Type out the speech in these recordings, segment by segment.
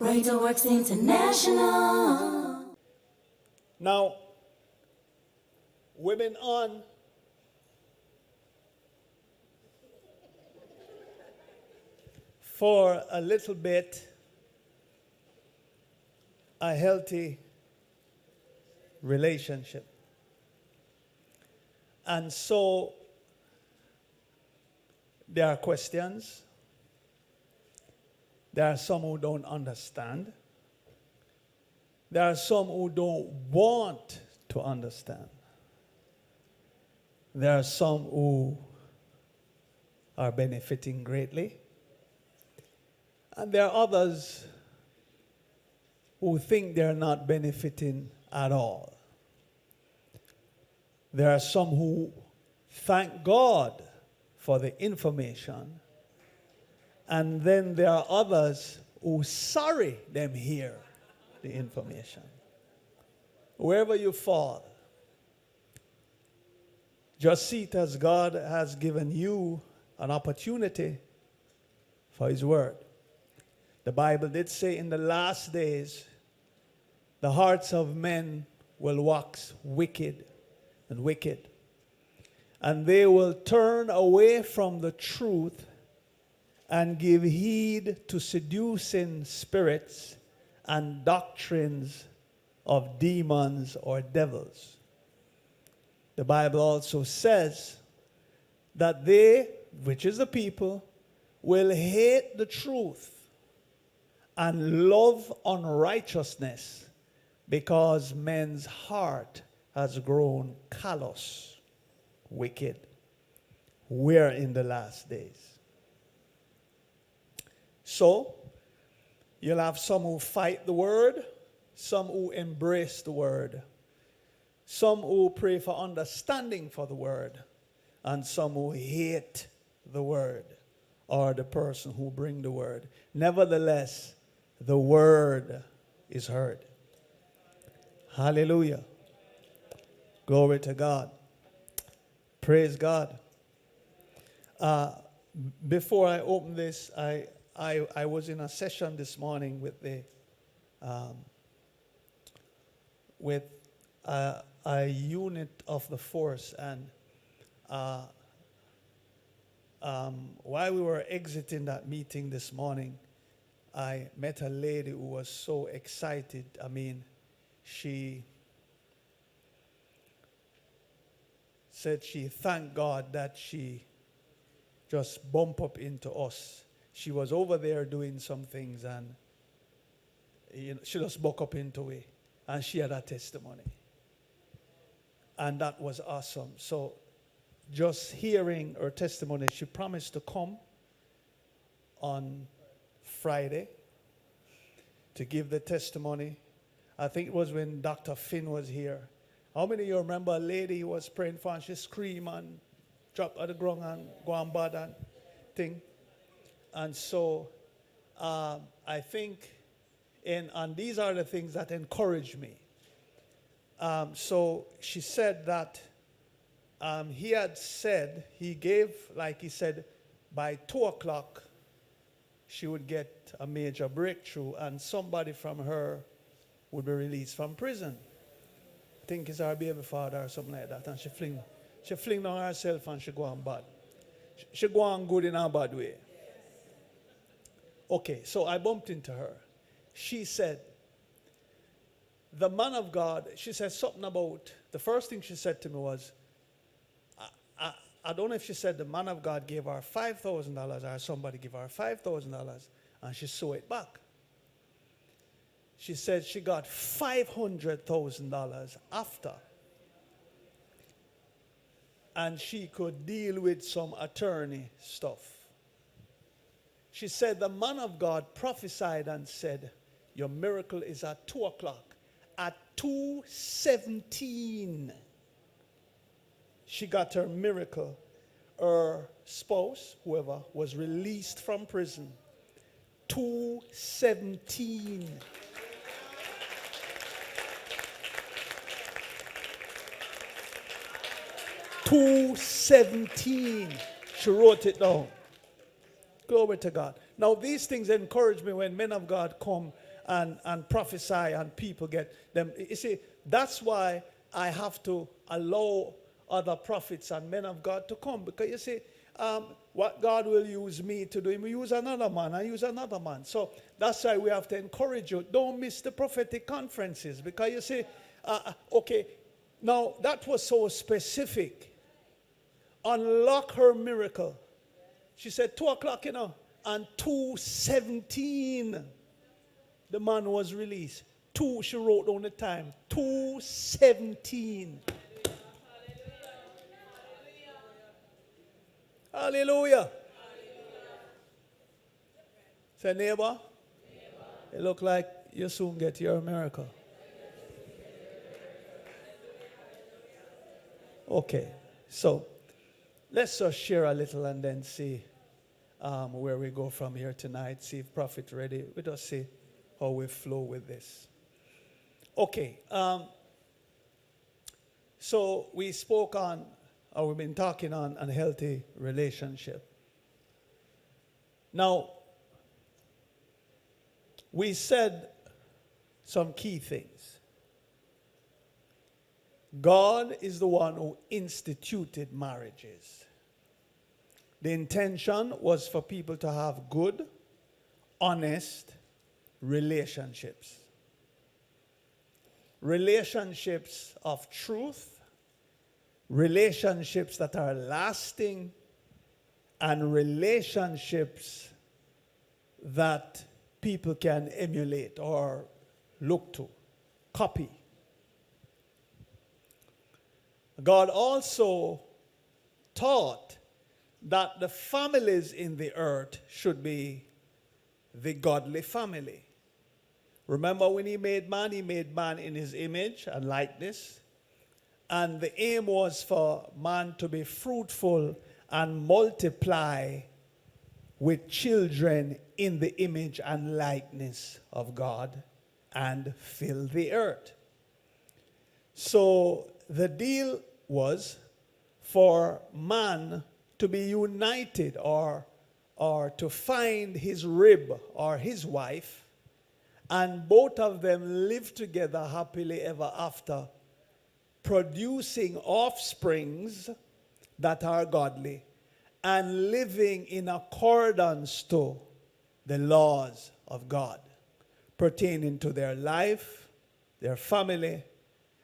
Writer Works International. Now, we've been on for a little bit a healthy relationship. And so there are questions. There are some who don't understand. There are some who don't want to understand. There are some who are benefiting greatly. And there are others who think they're not benefiting at all. There are some who thank God for the information. And then there are others who sorry them hear the information. Wherever you fall, just see it as God has given you an opportunity for His word. The Bible did say in the last days, the hearts of men will wax wicked and wicked. And they will turn away from the truth and give heed to seducing spirits and doctrines of demons or devils. The Bible also says that they, which is the people, will hate the truth and love unrighteousness because men's heart has grown callous, wicked. We're in the last days. So, you'll have some who fight the word, some who embrace the word, some who pray for understanding for the word, and some who hate the word or the person who bring the word. Nevertheless, the word is heard. Hallelujah. Glory to God. Praise God. Before I open this, I was in a session this morning with a unit of the force, and while we were exiting that meeting this morning, I met a lady who was so excited. I mean, she said she thanked God that she just bumped up into us. She was over there doing some things, and she just bumped up into it, and she had a testimony. And that was awesome. So just hearing her testimony, she promised to come on Friday to give the testimony. I think it was when Dr. Finn was here. How many of you remember a lady who was praying for and she screamed and dropped on the ground and go on bad and thing? And so I think, and these are the things that encourage me. So she said that he had said, he said, by 2 o'clock, she would get a major breakthrough and somebody from her would be released from prison. I think it's her baby father or something like that. And she fling on herself and she go on bad. She go on good in a bad way. Okay, so I bumped into her. She said, the man of God, she said something about, the first thing she said to me was, I don't know if she said the man of God gave her $5,000 or somebody gave her $5,000 and she saw it back. She said she got $500,000 after. And she could deal with some attorney stuff. She said the man of God prophesied and said, your miracle is at 2 o'clock. At 2:17, she got her miracle. Her spouse, whoever, was released from prison. 2:17. $217. She wrote it down. Glory to God. Now, these things encourage me when men of God come and prophesy and people get them. You see, that's why I have to allow other prophets and men of God to come. Because you see, what God will use me to do, He will use another man and use another man. So that's why we have to encourage you. Don't miss the prophetic conferences. Because you see, okay, now that was so specific. Unlock her miracle. She said 2 o'clock, and 2:17 the man was released. She wrote down the time. 2:17. Hallelujah. Say, neighbor, it look like you soon get your miracle. Okay, so let's just share a little and then see where we go from here tonight. See if Prophet ready. We just see how we flow with this. Okay, so we spoke on, or we've been talking on a healthy relationship. Now, we said some key things. God is the one who instituted marriages. The intention was for people to have good, honest relationships. Relationships of truth, relationships that are lasting, and relationships that people can emulate or look to, copy. God also taught that the families in the earth should be the godly family. Remember when He made man in His image and likeness. And the aim was for man to be fruitful and multiply with children in the image and likeness of God and fill the earth. So the deal was for man to be united or to find his rib or his wife, and both of them live together happily ever after, producing offsprings that are godly and living in accordance to the laws of God pertaining to their life, their family,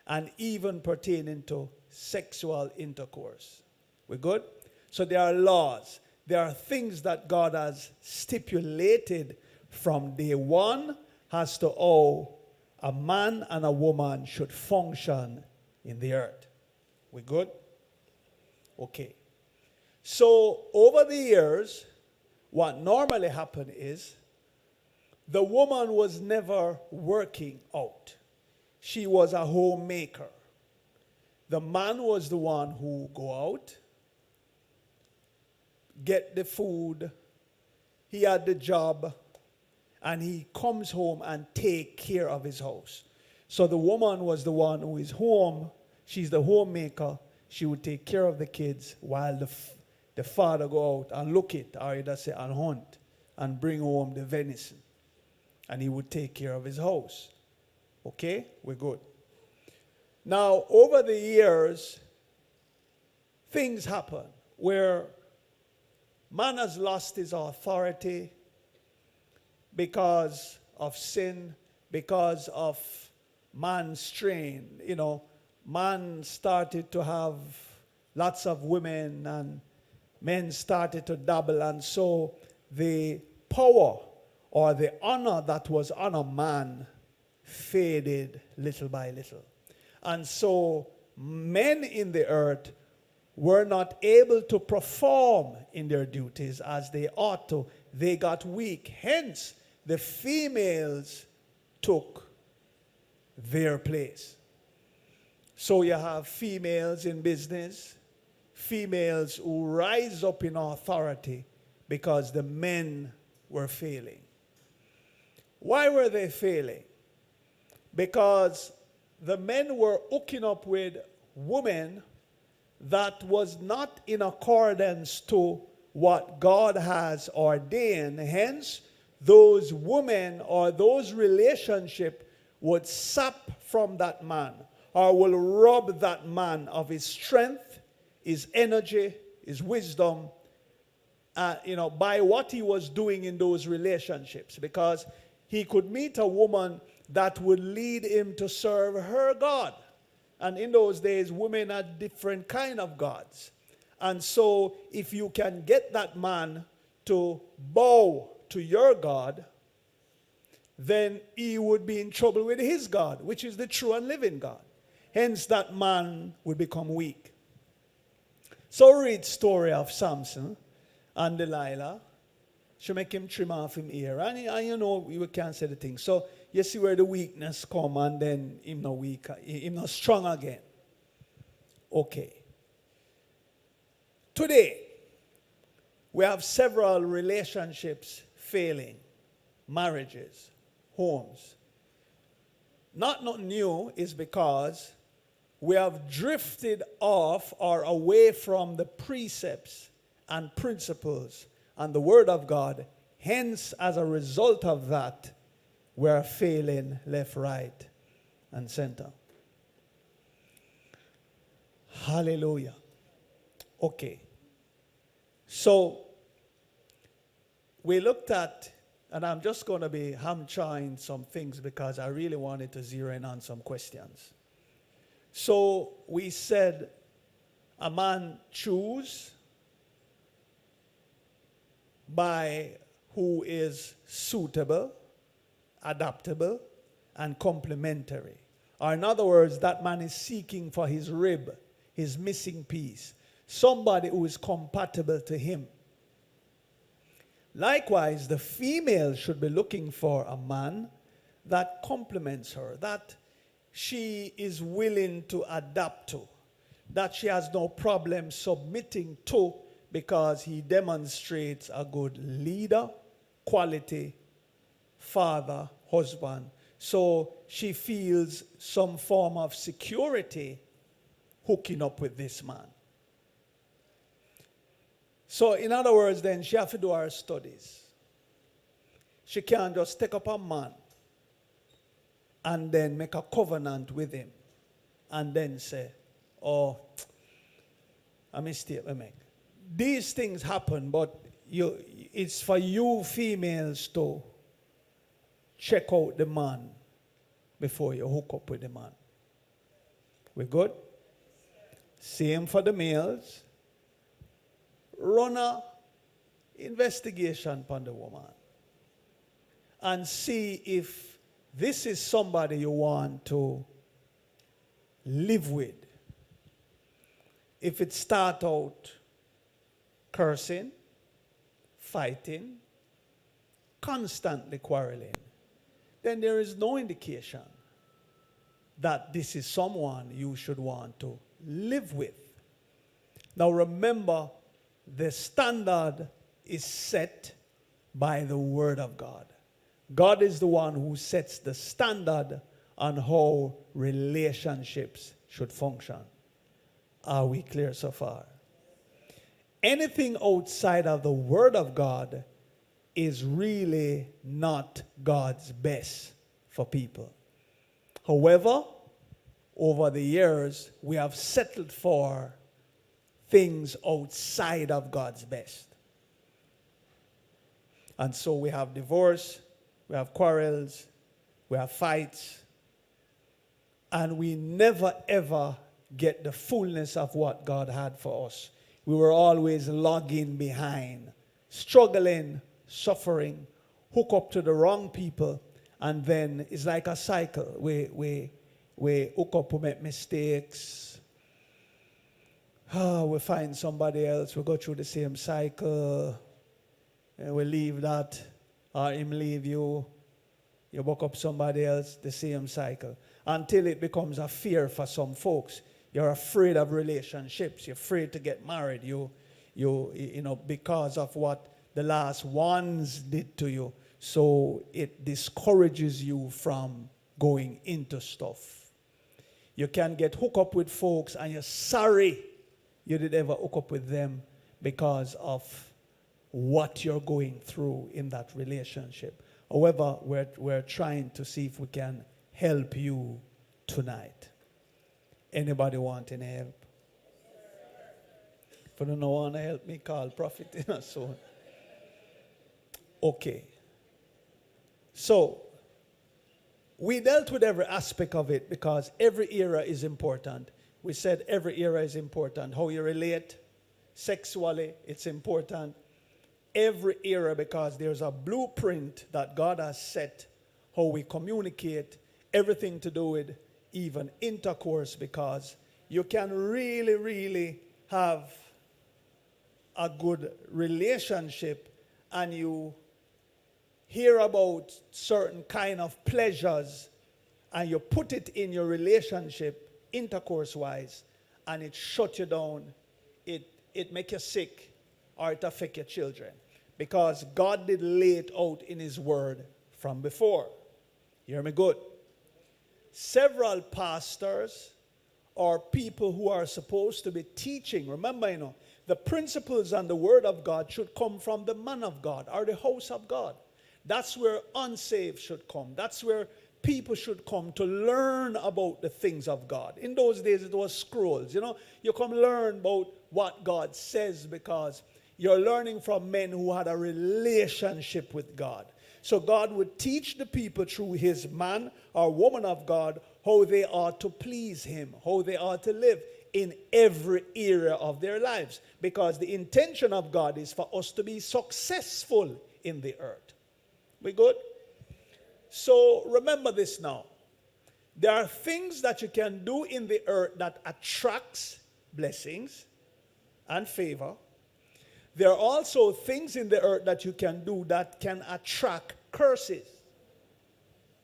and even pertaining to sexual intercourse. We good? So there are laws. There are things that God has stipulated from day one as to how a man and a woman should function in the earth. We good? Okay. So over the years, what normally happened is the woman was never working out. She was a homemaker. The man was the one who go out, get the food, he had the job, and he comes home and take care of his house. So the woman was the one who is home. She's the homemaker. She would take care of the kids while the father go out and look it, or he'd say, and hunt, and bring home the venison. And he would take care of his house. Okay? We're good. Now, over the years, things happen where man has lost his authority because of sin, because of man's strain. You know, man started to have lots of women and men started to dabble, and so the power or the honor that was on a man faded little by little. And so men in the earth were not able to perform in their duties as they ought to. They got weak. Hence, the females took their place. So you have females in business, females who rise up in authority because the men were failing. Why were they failing? Because the men were hooking up with women that was not in accordance to what God has ordained. Hence, those women or those relationships would sap from that man, or will rob that man of his strength, his energy, his wisdom, by what he was doing in those relationships. Because he could meet a woman that would lead him to serve her God. And in those days, women had different kind of gods. And so if you can get that man to bow to your God, then he would be in trouble with his God, which is the true and living God. Hence, that man would become weak. So read story of Samson and Delilah. She make him trim off him ear. And you can't say the thing. So you see where the weakness come, and then him not weak, him not strong again. Okay. Today, we have several relationships failing. Marriages, homes. Not new is because we have drifted off or away from the precepts and principles and the Word of God. Hence, as a result of that, we're failing left, right, and center. Hallelujah. Okay. So, we looked at, and I'm just going to be ham-chawing some things because I really wanted to zero in on some questions. So, we said a man choose by who is suitable, adaptable, and complementary. Or in other words, that man is seeking for his rib, his missing piece. Somebody who is compatible to him. Likewise, the female should be looking for a man that complements her, that she is willing to adapt to, that she has no problem submitting to, because he demonstrates a good leader, quality, father, husband. So she feels some form of security hooking up with this man. So in other words, then she has to do her studies. She can't just take up a man and then make a covenant with him and then say, oh, a mistake I make. These things happen, but it's for you females to check out the man before you hook up with the man. We good? Same for the males. Run a investigation upon the woman and see if this is somebody you want to live with. If it start out cursing, fighting, constantly quarreling, then there is no indication that this is someone you should want to live with. Now remember, the standard is set by the Word of God. God is the one who sets the standard on how relationships should function. Are we clear so far? Anything outside of the Word of God is really not God's best for people. However, over the years, we have settled for things outside of God's best. And so we have divorce, we have quarrels, we have fights, and we never ever get the fullness of what God had for us. We were always lagging behind, struggling, suffering, hook up to the wrong people, and then it's like a cycle. We hook up, we make mistakes. We find somebody else, we go through the same cycle, and we leave that, or him leave you, you hook up somebody else, the same cycle. Until it becomes a fear for some folks. You're afraid of relationships, you're afraid to get married, you know, because of what the last ones did to you. So it discourages you from going into stuff. You can get hooked up with folks and you're sorry you did ever hook up with them because of what you're going through in that relationship. However, we're trying to see if we can help you tonight. Anybody want any help? If you don't want to help me, call Prophet. So, okay. So, we dealt with every aspect of it because every era is important. We said every era is important. How you relate sexually, it's important. Every era, because there's a blueprint that God has set, how we communicate, everything to do with even intercourse, because you can really, really have a good relationship and you hear about certain kind of pleasures and you put it in your relationship intercourse wise and it shut you down, it make you sick, or it affect your children, because God did lay it out in his word from before. Hear me good. Several pastors or people who are supposed to be teaching, remember, the principles and the word of God should come from the man of God or the house of God. That's where unsaved should come. That's where people should come to learn about the things of God. In those days, it was scrolls. You come learn about what God says because you're learning from men who had a relationship with God. So God would teach the people through his man or woman of God how they ought to please him, how they ought to live in every area of their lives. Because the intention of God is for us to be successful in the earth. We good? So remember this now. There are things that you can do in the earth that attracts blessings and favor. There are also things in the earth that you can do that can attract curses.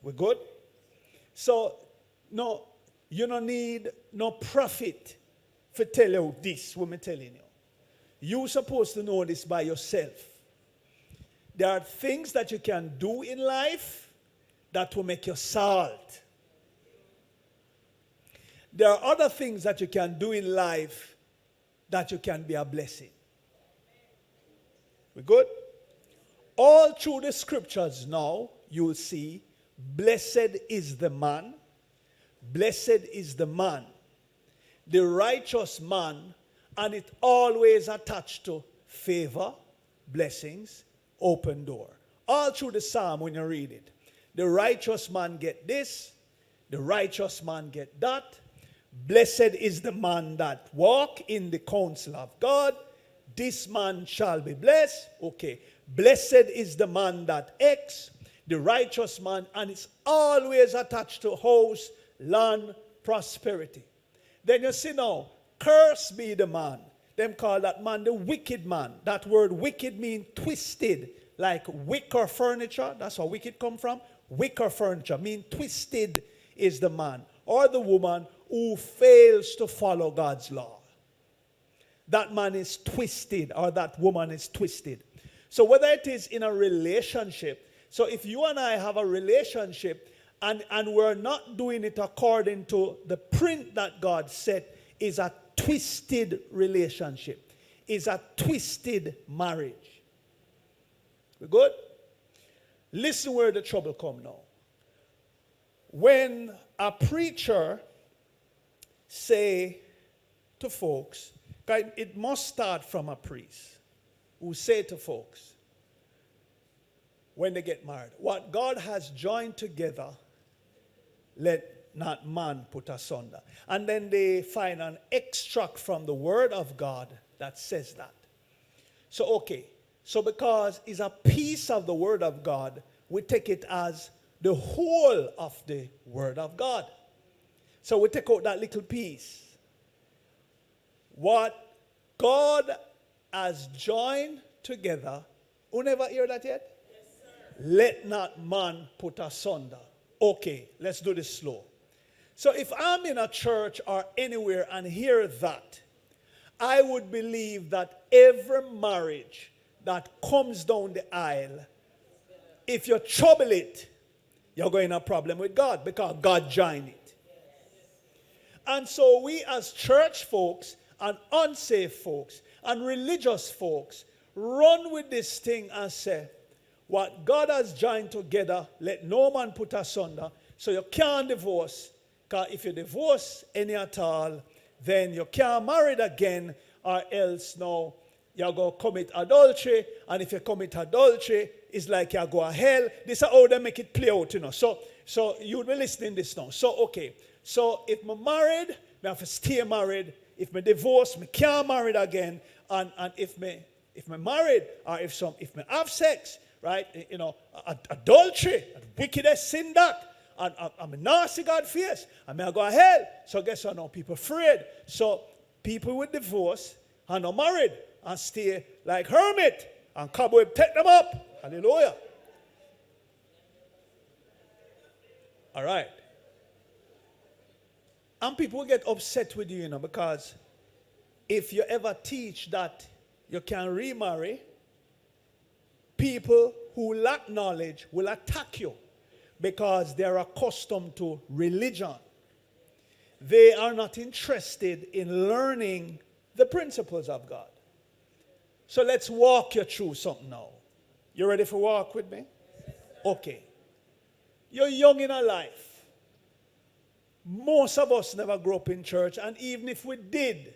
We good? So, no, you don't need no prophet to tell you this, what I'm telling you. You're supposed to know this by yourself. There are things that you can do in life that will make you salt. There are other things that you can do in life that you can be a blessing. We good? All through the scriptures now, you'll see, blessed is the man, blessed is the man, the righteous man, and it always attached to favor, blessings, open door. All through the psalm when you read it. The righteous man get this, the righteous man get that. Blessed is the man that walk in the counsel of God. This man shall be blessed. Okay. Blessed is the man that X, the righteous man, and it's always attached to house, land, prosperity. Then you see now, curse be the man. Them call that man the wicked man. That word wicked means twisted, like wicker furniture. That's how wicked come from. Wicker furniture mean twisted is the man or the woman who fails to follow God's law. That man is twisted or that woman is twisted. So whether it is in a relationship, so if you and I have a relationship and we're not doing it according to the print that God set, is a twisted relationship, is a twisted marriage. We good? Listen where the trouble come now. When a preacher say to folks, it must start from a priest who say to folks when they get married, what God has joined together, let not man put asunder. And then they find an extract from the word of God that says that. So okay, so because it's a piece of the word of God, we take it as the whole of the word of God. So we take out that little piece. What God has joined together, who never hear that yet? Yes, sir. Let not man put asunder. Okay, let's do this slow. So if I'm in a church or anywhere and hear that, I would believe that every marriage that comes down the aisle, if you trouble it, you're going to have a problem with God because God joined it. And so we as church folks and unsaved folks and religious folks run with this thing and say, what God has joined together, let no man put asunder. So you can't divorce. Because if you divorce any at all, then you can't marry again, or else now you're going to commit adultery. And if you commit adultery, it's like you go to hell. This is how they make it play out, So you'll be listening to this now. So, okay. So if I'm married, I have to stay married. If I divorce, I can't marry again. And if I married, or if I have sex, right, adultery, wickedest sin that, and I'm a nasty God face, I may go to hell. So guess what now? People afraid. So people with divorce and not married and stay like hermit, and cobweb take them up. Hallelujah. All right. And people get upset with you, because if you ever teach that you can remarry, people who lack knowledge will attack you because they're accustomed to religion. They are not interested in learning the principles of God. So let's walk you through something now. You ready for walk with me? Okay. You're young in our life. Most of us never grew up in church, and even if we did,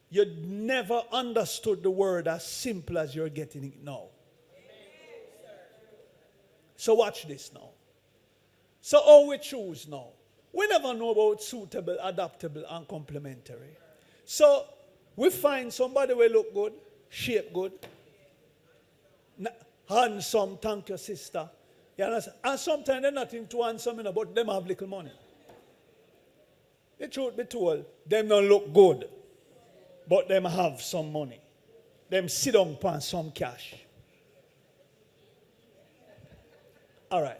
you never understood the word as simple as you're getting it now. So watch this now. So how we choose now? We never know about suitable, adaptable, and complementary. So we find somebody will look good, shape good, handsome, thank you, sister. You understand? And sometimes they're not into handsome, but them have little money. The truth be told, them don't look good, but them have some money. Them sit down upon some cash. All right.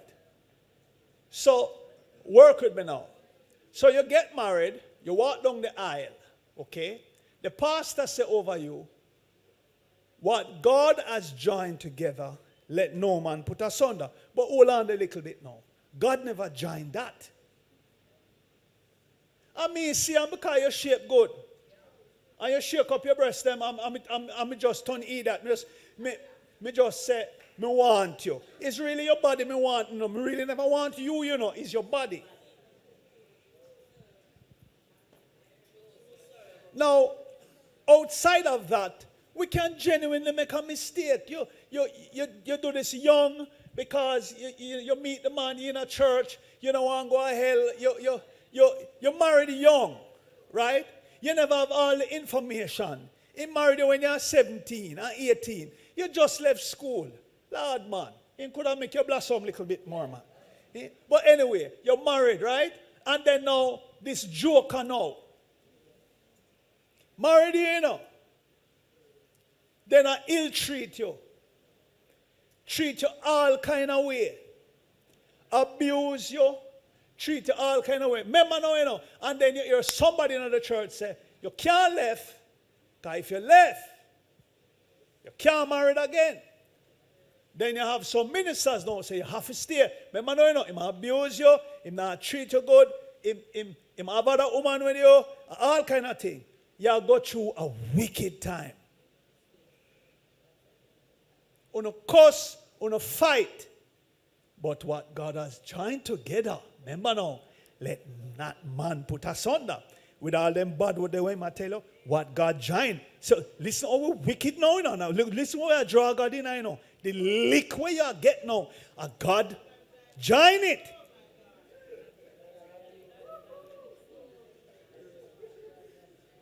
So, work with me now. So you get married, you walk down the aisle, okay? The pastor say over you, what God has joined together, let no man put asunder. But hold on a little bit now. God never joined that. I mean, see, because you shape good. And you shake up your breast, I'm just turn eat that. Me just say, me want you. It's really your body me want. No, me really never want you, It's your body. Now, outside of that, we can genuinely make a mistake. You do this young because you meet the man in a church. You don't want to go to hell. You married young, right? You never have all the information. He married you when you're 17 or 18. You just left school. Lord, man. He could have made you blossom a little bit more, man. But anyway, you're married, right? And then now, this joker now. Married you, Then I ill-treat you. Treat you all kind of way. Abuse you. Treat you all kind of way. Remember now, and then you hear somebody in the church say, you can't left, because if you left, you can't marry again. Then you have some ministers now say you have to stay. Remember now, he might abuse you, he might treat you good, he might have other woman with you, all kind of thing. You go through a wicked time. On a curse, on a fight. But what God has joined together, remember now, let not man put asunder. With all them bad what they want to tell you, what God joined. So listen how we wicked now. Listen where I draw God in now. The lick where you get now, a God join it.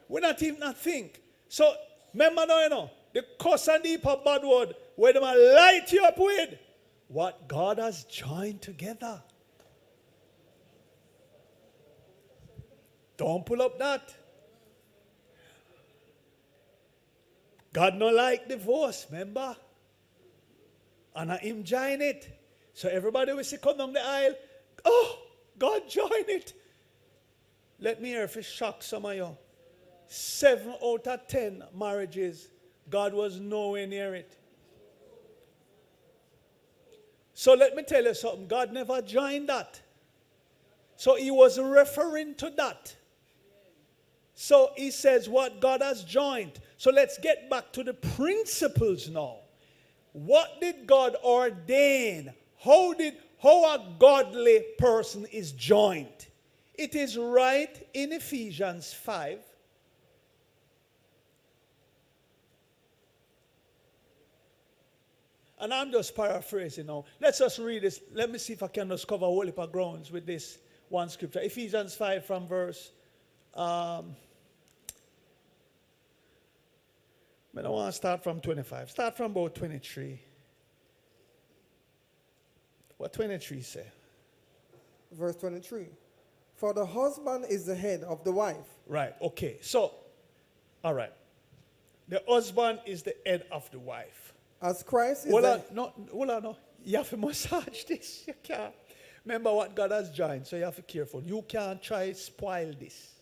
We not even not think. So remember now, the curse and the heap of bad word, where they might light you up with, what God has joined together. Don't pull up that. God no like divorce, remember? And I him join it. So everybody will see come down the aisle. Oh, God join it. Let me hear if it shocks some of you. 7 out of 10 marriages, God was nowhere near it. So let me tell you something. God never joined that. So he was referring to that. So he says what God has joined. So let's get back to the principles now. What did God ordain? How a godly person is joined? It is right in Ephesians 5. And I'm just paraphrasing now. Let's just read this. Let me see if I can just cover a whole heap of grounds with this one scripture. Ephesians 5 from verse. I don't want to start from 25. Start from about 23. What 23 say? Verse 23. For the husband is the head of the wife. Right, okay. So, all right. The husband is the head of the wife. As Christ is Hold on, no. You have to massage this. You can't. Remember what God has joined, so you have to be careful. You can't try to spoil this.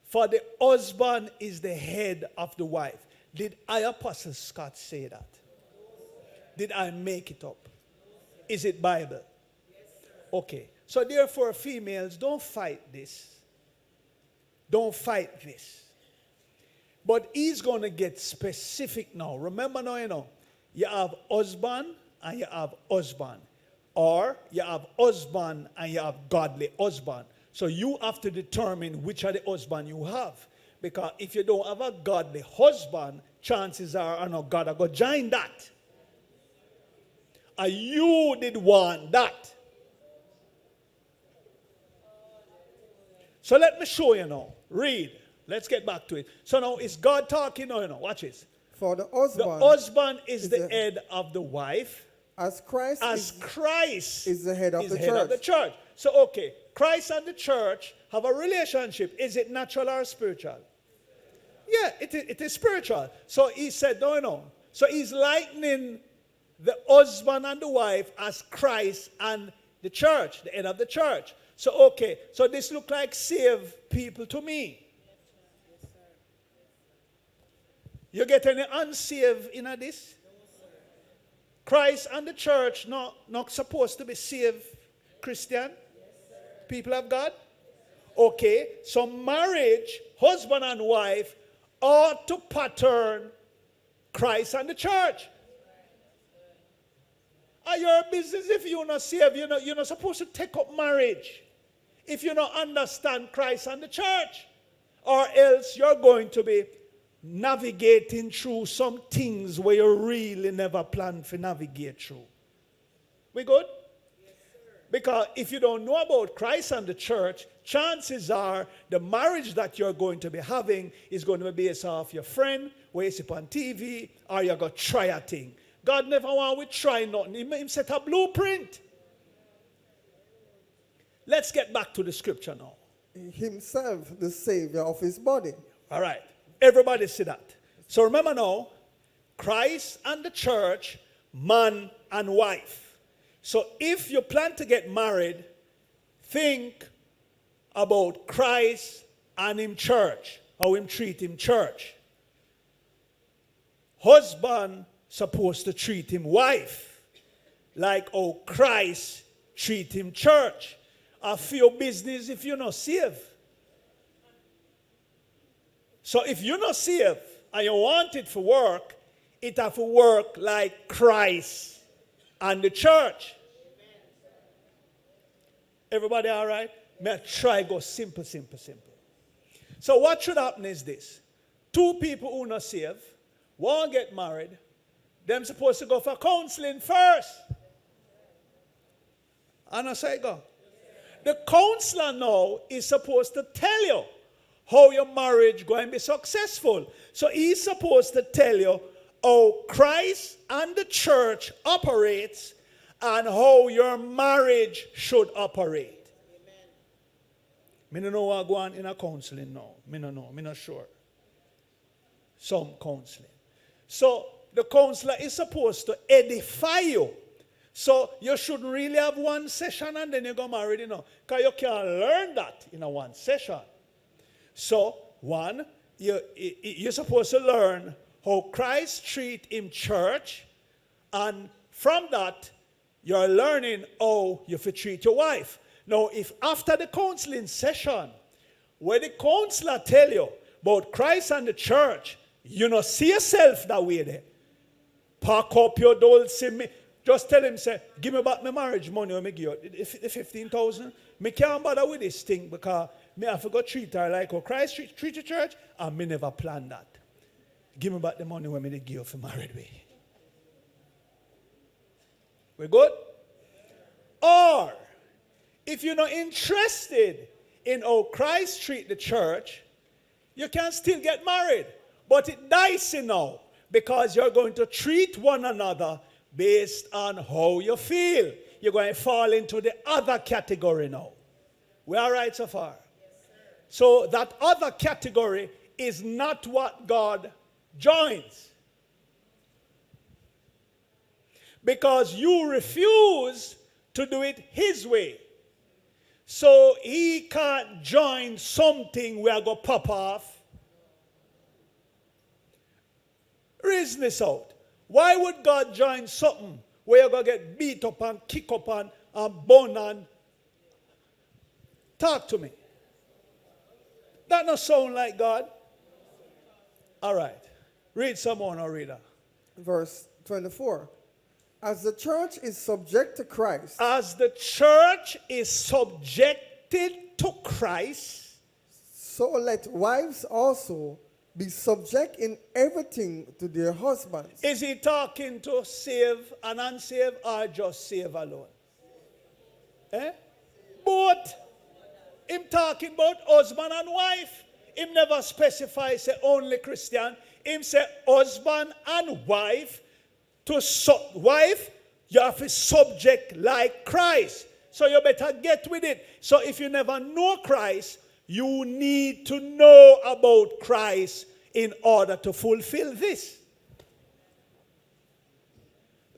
For the husband is the head of the wife. Did I, Apostle Scott, say that? Did I make it up? Is it Bible? Okay. So therefore, females, don't fight this. Don't fight this. But he's going to get specific now. Remember now, you have husband and you have husband. Or you have husband and you have godly husband. So you have to determine which of the husband you have. Because if you don't have a godly husband, chances are, God are going to join that. And you did want that. So let me show you now. Read. Let's get back to it. So now it's God talking now, Watch this. For the husband is the head of the wife. As Christ is the head of the church. So okay, Christ and the church have a relationship. Is it natural or spiritual? Yeah, it is spiritual. So he said, no. So he's likening the husband and the wife as Christ and the church, the head of the church. So okay, so this look like saved people to me. You get any unsaved in this? Christ and the church not supposed to be saved Christian? People of God? Okay, so marriage, husband and wife, ought to pattern Christ and the church. Are your business if you're not saved? You're not supposed to take up marriage if you don't understand Christ and the church. Or else you're going to be navigating through some things where you really never planned to navigate through. We good? Yes, sir. Because if you don't know about Christ and the church, chances are the marriage that you're going to be having is going to be based off your friend, where you see on TV, or you're going to try a thing. God never want we try nothing. He set a blueprint. Let's get back to the scripture now. Himself, the Savior of his body. All right. Everybody see that. So remember now, Christ and the church, man and wife. So if you plan to get married, think about Christ and him church, how him treat him church. Husband supposed to treat him wife like how Christ treat him church. A few business if you're not saved. So if you're not saved and you want it to work, it have to work like Christ and the church. Everybody all right? May I try go simple. So what should happen is this. Two people who are not saved, one get married, them supposed to go for counseling first. And I say go. The counselor now is supposed to tell you how your marriage going to be successful. So he's supposed to tell you how Christ and the church operates and how your marriage should operate. Amen. I don't know what go on in a counseling now. I don't know. I'm not sure. Some counseling. So the counselor is supposed to edify you. So you shouldn't really have one session and then you go married, because you can't learn that in a one session. So, one, you're supposed to learn how Christ treat him church, and from that, you're learning how you treat your wife. Now, if after the counseling session, where the counselor tell you about Christ and the church, you see yourself that way there, Pack up your dolls. Just tell him, say, give me back my marriage money when I give you the 15,000. Me can't bother with this thing because me have to go treat her like how Christ treat the church, and me never planned that. Give me back the money when I give you for married way. We good? Or, if you're not interested in how Christ treat the church, you can still get married. But it dicey now because you're going to treat one another based on how you feel. You're going to fall into the other category now. We all right so far? So that other category is not what God joins. Because you refuse to do it his way. So he can't join something where I go pop off. Reason this out. Why would God join something where you're going to get beat up and kick up and bun and talk to me? That not sound like God. All right. Read some more now, reader. Verse 24. As the church is subject to Christ. As the church is subjected to Christ. So let wives also be subject in everything to their husbands. Is he talking to save and unsaved or just save alone? Both. Him talking about husband and wife. Him never specify say only Christian. Him say husband and wife. To wife, you have to subject like Christ. So you better get with it. So if you never know Christ, you need to know about Christ in order to fulfill this.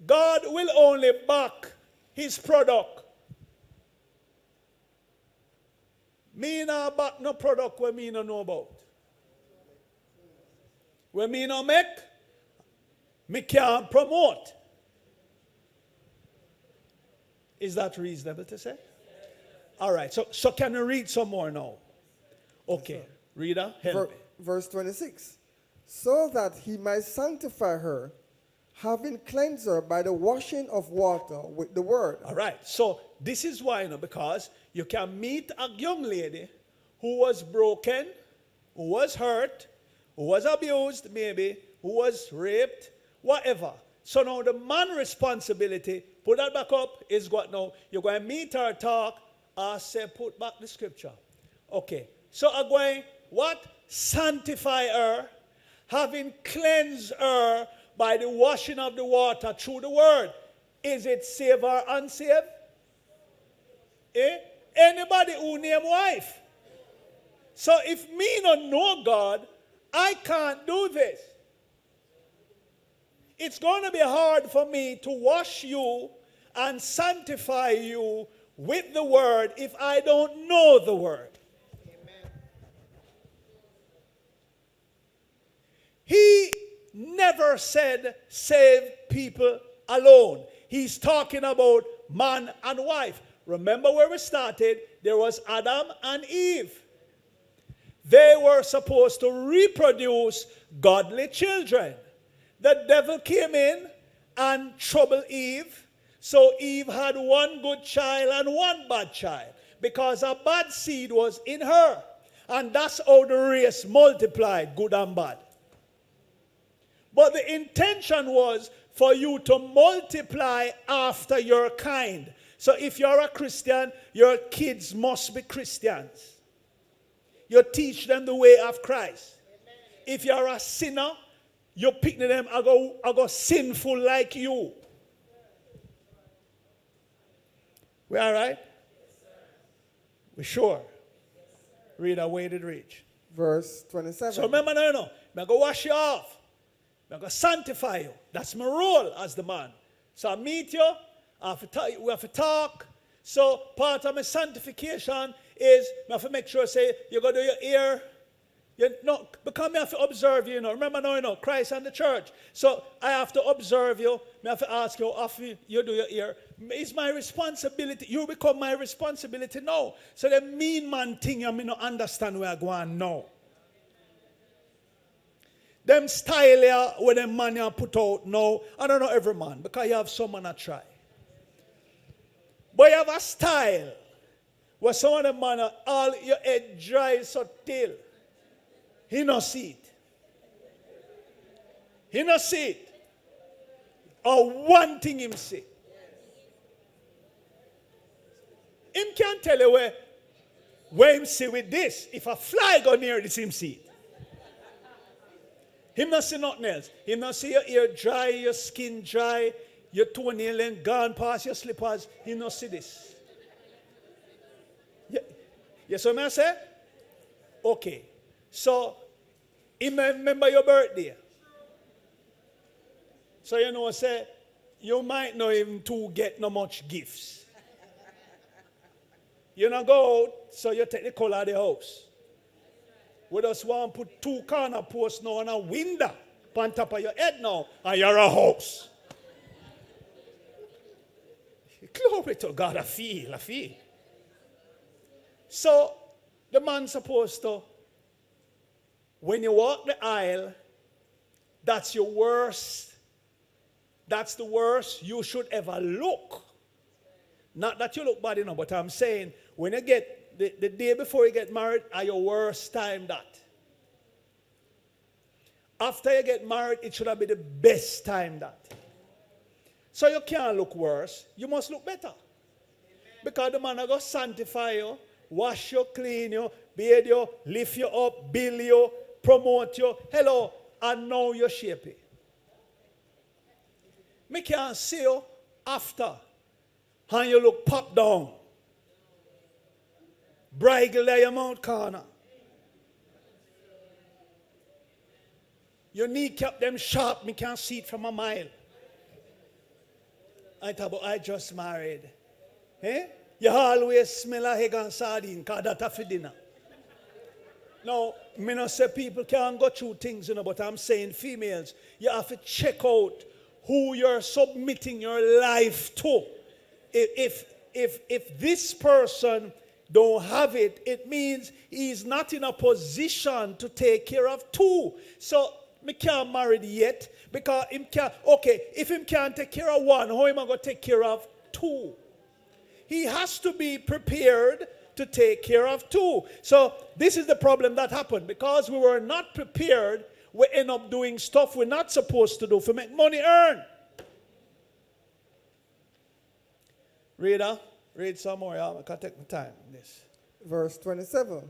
God will only back his product. Me not back no product where me no know about. Where me no make, me can't promote. Is that reasonable to say? All right, so can we read some more now? Okay, reader, help me. Verse 26. So that he might sanctify her, having cleansed her by the washing of water with the word. All right, so this is why, because you can meet a young lady who was broken, who was hurt, who was abused maybe, who was raped, whatever. So now the man's responsibility, put that back up, is what now? You're going to meet her, talk, say, put back the scripture. Okay, so I'm going, what? Sanctify her, having cleansed her by the washing of the water through the word. Is it save or unsaved? Anybody who name wife. So if me don't know God, I can't do this. It's going to be hard for me to wash you and sanctify you with the word if I don't know the word. Amen. He never said save people alone. He's talking about man and wife. Remember where we started? There was Adam and Eve. They were supposed to reproduce godly children. The devil came in and troubled Eve. So Eve had one good child and one bad child. Because a bad seed was in her. And that's how the race multiplied, good and bad. But the intention was for you to multiply after your kind. So if you're a Christian, your kids must be Christians. You teach them the way of Christ. Amen. If you're a sinner, you pick them, I go sinful like you. We all right? Yes, we sure? Yes, read our way to reach. Verse 27. So remember now, I'm going to wash you off. I'm going to sanctify you. That's my role as the man. So I meet you, we have to talk. So part of my sanctification is I have to make sure, say, you go to your ear. Because I have to observe you, Remember now, Christ and the church. So I have to observe you. I have to ask you, often you do your ear. It's my responsibility. You become my responsibility now. So the mean man thing, I may not understand where I go on now. them style here where them man you put out now, I don't know every man, because you have some man that try. But you have a style where some of them man all your head dry so till. He no see it. He no see it. Or one thing him see. Him can't tell you where him see with this. If a fly go near this, him see it. Him not see nothing else. Him not see your ear dry, your skin dry, your toenail and gone past your slippers. He not see this. You see what I say? Okay. So, he may remember your birthday. So you know, say, you might not even to get no much gifts. You not go out, so you take the color of the house. We just want to put 2 corner posts now on a window on top of your head now, and you're a house. Glory to God, I feel. So, the man's supposed to, when you walk the aisle, that's your worst. That's the worst you should ever look. Not that you look bad enough, but I'm saying when you get the day before you get married are your worst time that. After you get married, it should have been the best time that. So you can't look worse. You must look better. Because the man will go sanctify you, wash you, clean you, bathe you, lift you up, build you, promote you. Hello, and now you're shaping. Me can't see you after. And you look pop down. Bridle there your mouth corner. Your kneecap them sharp, me can't see it from a mile. I talk about I just married. Eh? You always smell like egg and sardine, because that's for dinner. Now, me not say people can't go through things, but I'm saying females, you have to check out who you're submitting your life to. If this person don't have it, it means he's not in a position to take care of 2. So me can't marry yet because him can't. Okay, if him can't take care of 1, how am I going to take care of 2? He has to be prepared to take care of 2. So this is the problem that happened. Because we were not prepared, we end up doing stuff we're not supposed to do to make money earn. Read some more. I can take my time on this. Verse 27.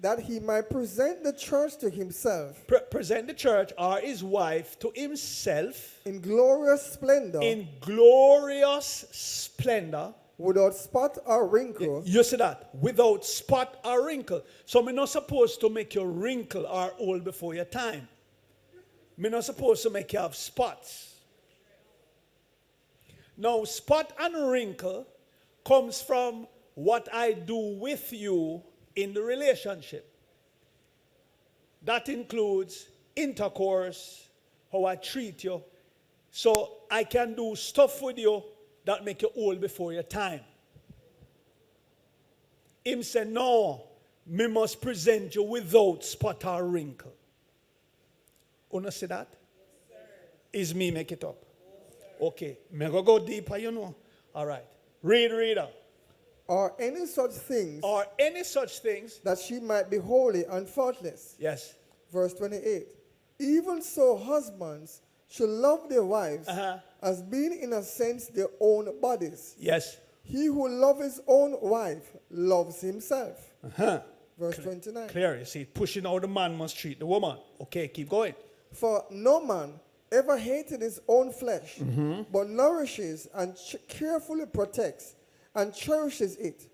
That he might present the church to himself. Present the church or his wife to himself. In glorious splendor. In glorious splendor. Without spot or wrinkle. You see that? Without spot or wrinkle. So we're not supposed to make you wrinkle or old before your time. We're not supposed to make you have spots. Now, spot and wrinkle comes from what I do with you in the relationship. That includes intercourse, how I treat you. So I can do stuff with you that make you old before your time. Him said, no, me must present you without spot or wrinkle. Wanna see that? Is me make it up? Okay, me go deeper, you know. All right. Reader. Or any such things. Or any such things. That she might be holy and faultless. Yes. Verse 28. Even so husbands should love their wives as being in a sense their own bodies. Yes. He who loves his own wife loves himself. Verse 29. Clear. You see, pushing out the man must treat the woman. Okay, keep going. For no man ever hated his own flesh, but nourishes and carefully protects and cherishes it,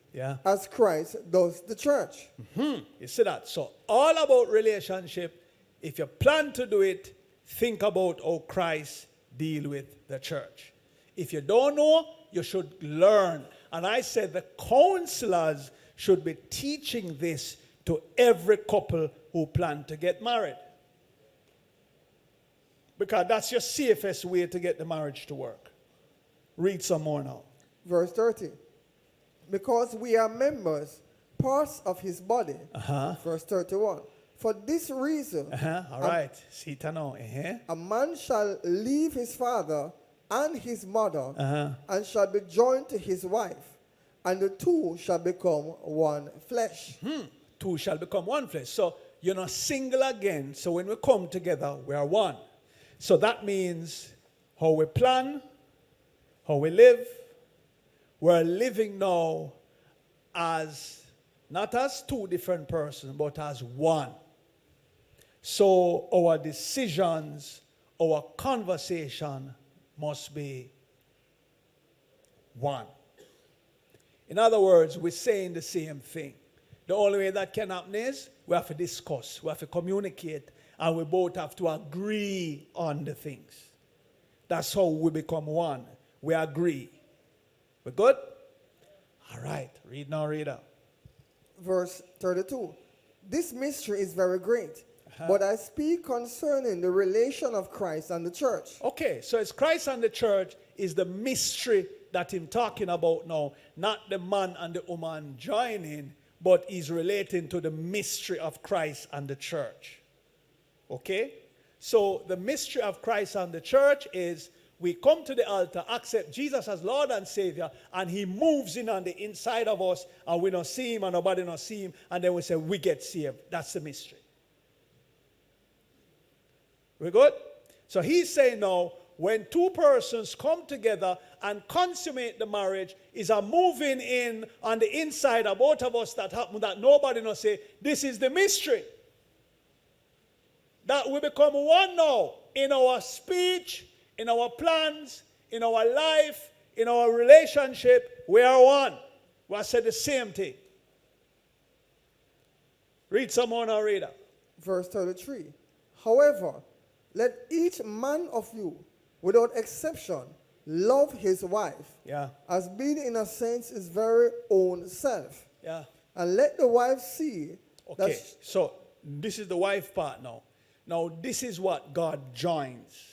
as Christ does the church. You see that? So all about relationship, if you plan to do it, think about how Christ deal with the church. If you don't know, you should learn. And I said the counselors should be teaching this to every couple who plan to get married. Because that's your safest way to get the marriage to work. Read some more now. Verse 30. Because we are members, parts of his body. Verse 31. For this reason, All right. See it now. a man shall leave his father and his mother and shall be joined to his wife, and the two shall become one flesh. Two shall become one flesh. So you're not single again. So when we come together, we are one. So that means how we plan, how we live, we're living now as not as two different persons, but as one. So our decisions, our conversation must be one. In other words, we're saying the same thing. The only way that can happen is we have to discuss, we have to communicate, and we both have to agree on the things. That's how we become one. We agree. We're good? All right. Read now, reader. Verse 32. This mystery is very great, but I speak concerning the relation of Christ and the church. Okay, so it's Christ and the church is the mystery that I'm talking about now. Not the man and the woman joining, but he's relating to the mystery of Christ and the church. Okay? So the mystery of Christ and the church is we come to the altar, accept Jesus as Lord and Savior, and he moves in on the inside of us, and we don't see him, and nobody don't see him, and then we say we get saved. That's the mystery. We good? So he's saying now, when two persons come together and consummate the marriage, is a moving in on the inside of both of us that happen that nobody knows. Say, this is the mystery. That we become one now in our speech, in our plans, in our life, in our relationship. We are one. We are said the same thing. Read some more now, reader. Verse 33. However, let each man of you, without exception, love his wife, as being in a sense his very own self. Yeah. And let the wife see. Okay, so this is the wife part now. Now, this is what God joins.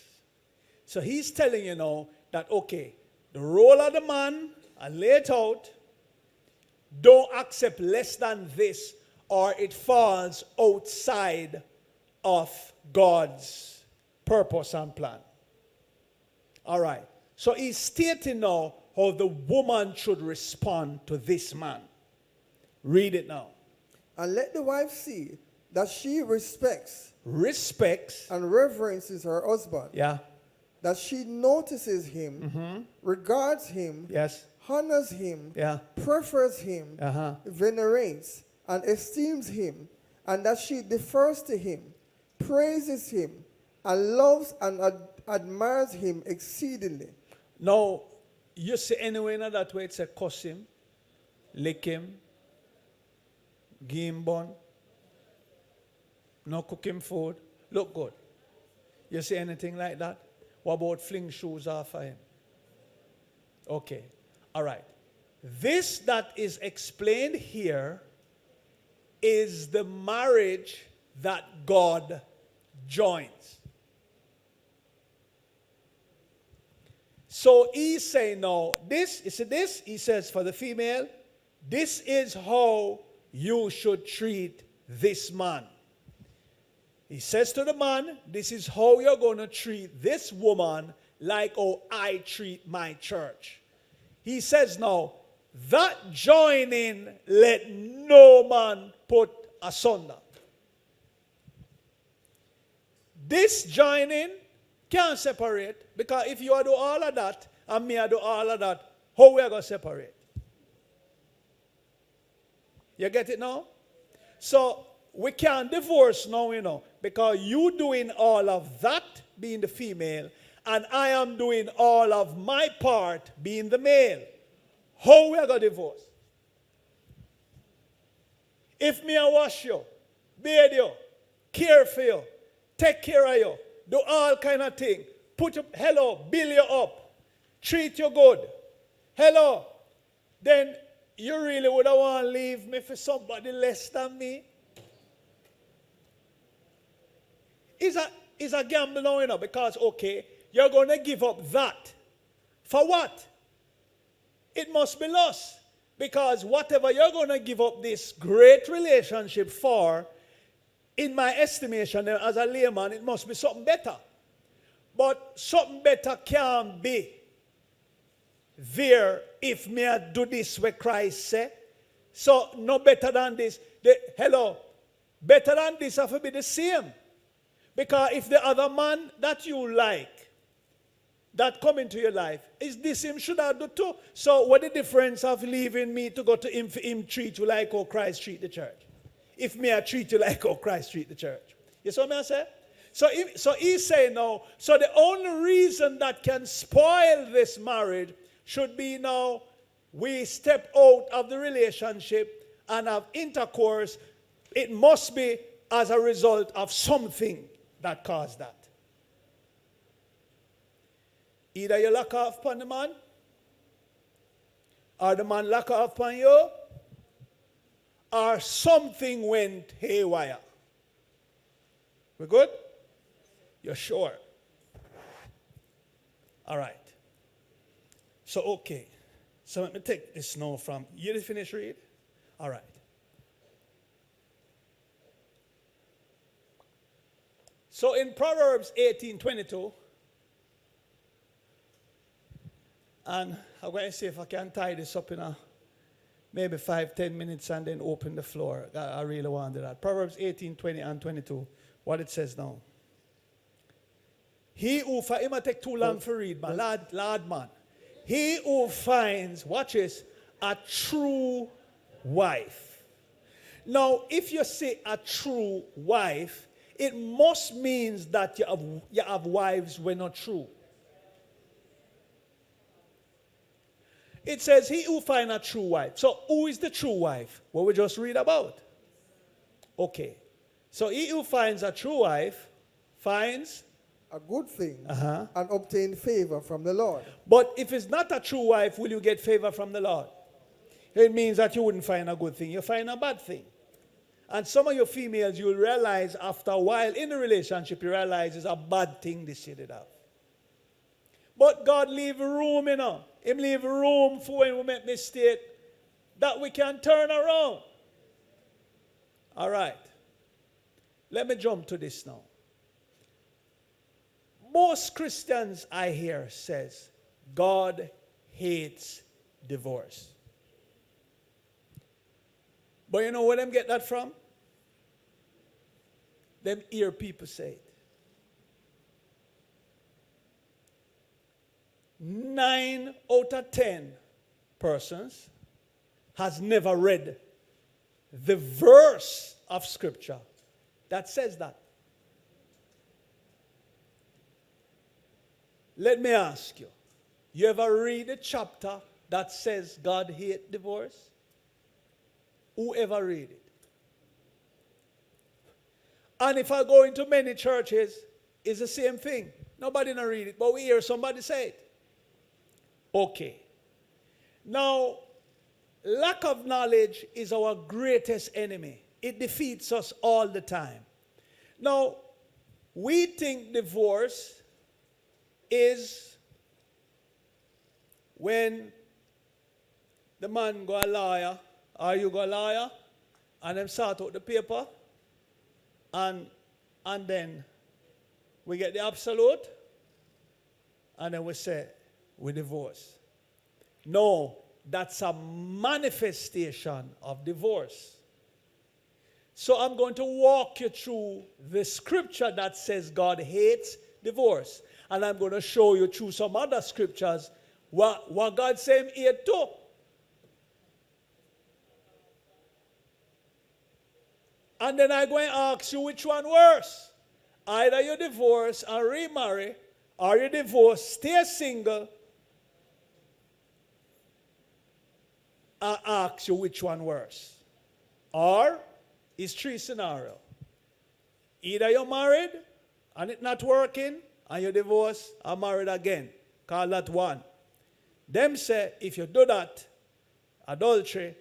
So he's telling you now that, okay, the role of the man, I lay it out, don't accept less than this, or it falls outside of God's purpose and plan. All right. So he's stating now how the woman should respond to this man. Read it now. And let the wife see that she respects and reverences her husband. Yeah. That she notices him, regards him, Yes. honors him, Yeah. prefers him, venerates and esteems him, and that she defers to him, praises him, and loves and admires him exceedingly. Now, you see anywhere in that way, it's a cuss him, lick him, give him bun, no cook him food, look good. You see anything like that? What about fling shoes off of him? Okay, all right. This that is explained here is the marriage that God joins. So he's saying now, this, you see this? He says for the female, this is how you should treat this man. He says to the man, this is how you're going to treat this woman like how I treat my church. He says now, that joining let no man put asunder. This joining can't separate, because if you do all of that and me I do all of that, how we are going to separate? You get it now? So we can't divorce now, you know, because you doing all of that being the female and I am doing all of my part being the male. How we are going to divorce? If me I wash you, bathe you, care for you, take care of you, do all kind of thing, put you, hello, build you up, treat you good, hello, then you really would have want to leave me for somebody less than me? It's a gamble now, you know, because, okay, you're going to give up that. For what? It must be lost. Because whatever you're going to give up this great relationship for, in my estimation, as a layman, it must be something better. But something better can't be there if me I do this what Christ said. So no better than this. Better than this have to be the same. Because if the other man that you like, that come into your life, is this him should I do too? So what the difference of leaving me to go to him for him treat you like how Christ treat the church? If me I treat you like how Christ treat the church. You see what I say? So he's saying now, so the only reason that can spoil this marriage should be now we step out of the relationship and have intercourse. It must be as a result of something that caused that. Either you lock off upon the man, or the man lock off upon you, or something went haywire. We good? You're sure? All right. So, okay. So let me take this now from, you did finish read? All right. So in Proverbs 18:22, and I'm going to see if I can tie this up in maybe 5-10 minutes and then open the floor. I really want to do that. Proverbs 18:20 and 22, what it says now. He who, it might take too long for read, man. Lord, man. He who finds, watch this, a true wife. Now, if you say a true wife, it must means that you have wives when not true. It says, he who finds a true wife. So, who is the true wife? What we just read about. Okay. So, he who finds a true wife finds a good thing and obtain favor from the Lord. But if it's not a true wife, will you get favor from the Lord? It means that you wouldn't find a good thing. You find a bad thing. And some of your females, you'll realize after a while in a relationship, you realize it's a bad thing this year did have. But God leave room, you know. Him leave room for when we make mistake that we can turn around. All right. Let me jump to this now. Most Christians I hear says God hates divorce. But you know where them get that from? Them hear people say it. 9 out of 10 persons has never read the verse of scripture that says that. Let me ask you, you ever read a chapter that says God hates divorce? Whoever read it? And if I go into many churches, it's the same thing. Nobody not read it, but we hear somebody say it. Okay. Now, lack of knowledge is our greatest enemy. It defeats us all the time. Now, we think divorce is when the man go a lawyer, or you go a lawyer, and them sort out the paper, and then we get the absolute, and then we say, we divorce. No, that's a manifestation of divorce. So I'm going to walk you through the scripture that says God hates divorce. And I'm going to show you through some other scriptures what God said here too. And then I'm going to ask you which one worse. Either you divorce and remarry, or you divorce, stay single, I ask you which one worse. Or it's 3 scenarios. Either you're married and it's not working, and you divorce or married again. Call that one. Them say if you do that, adultery,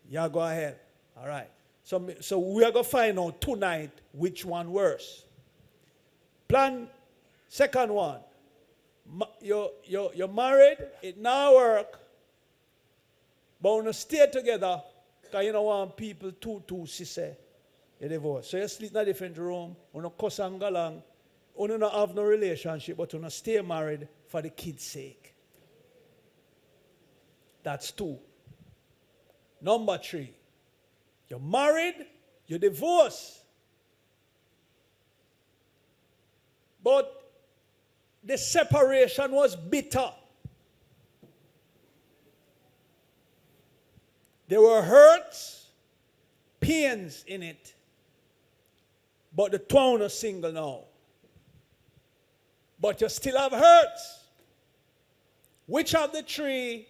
you go ahead. All right. So we are going to find out tonight which one worse. Plan second one. You're married, it now work, but when you stay together, because you don't want people to say. you divorce. So you sleep in a different room, you no cuss and go along, you no have no relationship, but you no stay married for the kids' sake. That's 2. Number 3, you're married, you divorce. But the separation was bitter. There were hurts, pains in it. But the twin is single now. But you still have hurts. Which of the 3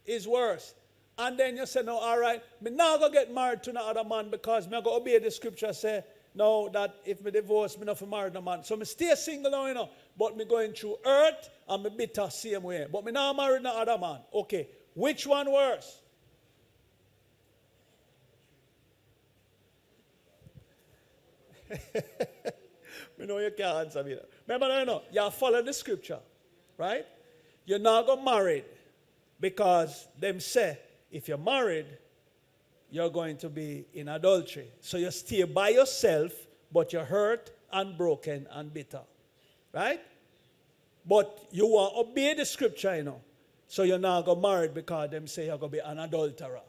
is worse? And then you say, no, all right, me now go get married to another man because me go obey the scripture say, no, that if me divorce, me not for marry no man. So me stay single now, you know, but me going through hurt and me bitter same way. But me now marry no other man. Okay, which one worse? Me know you can't answer me. Remember, you know, you follow the scripture, right? You're not going married because them say, if you're married, you're going to be in adultery. So you stay by yourself, but you're hurt and broken and bitter, right? But you want to obey the scripture, you know. So you're not going married because them say you're going to be an adulterer.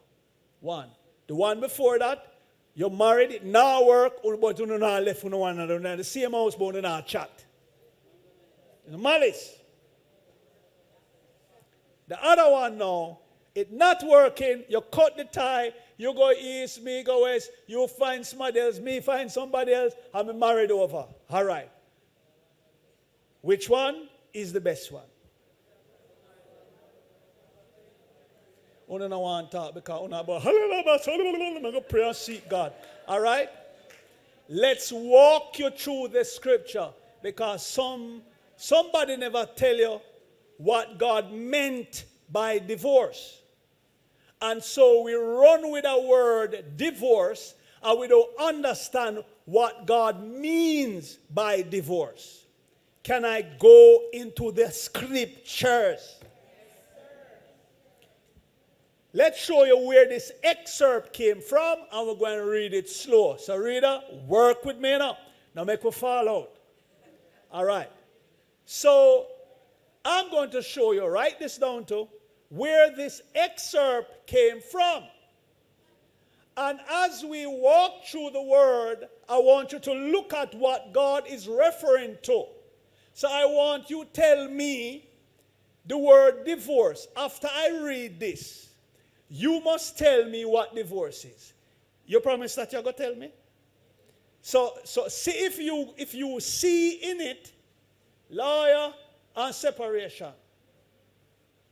1. The one before that, you're married, it now work, but you not left with one another. In the same house, but you not chat. You know, malice. The other one now, it not working, you cut the tie, you go east, me go west, you find somebody else, me find somebody else, and me married over. All right. Which one is the best one? I don't want to talk because I'm going to pray and seek God. All right? Let's walk you through the scripture because somebody never tell you what God meant by divorce. And so we run with the word divorce and we don't understand what God means by divorce. Can I go into the scriptures? Let's show you where this excerpt came from, and we're going to read it slow. So, reader, work with me now. Now, make me fall out. All right. So, I'm going to show you, write this down too, where this excerpt came from. And as we walk through the word, I want you to look at what God is referring to. So, I want you to tell me the word divorce. After I read this, you must tell me what divorce is. You promise that you're going to tell me? So see if you see in it lawyer and separation.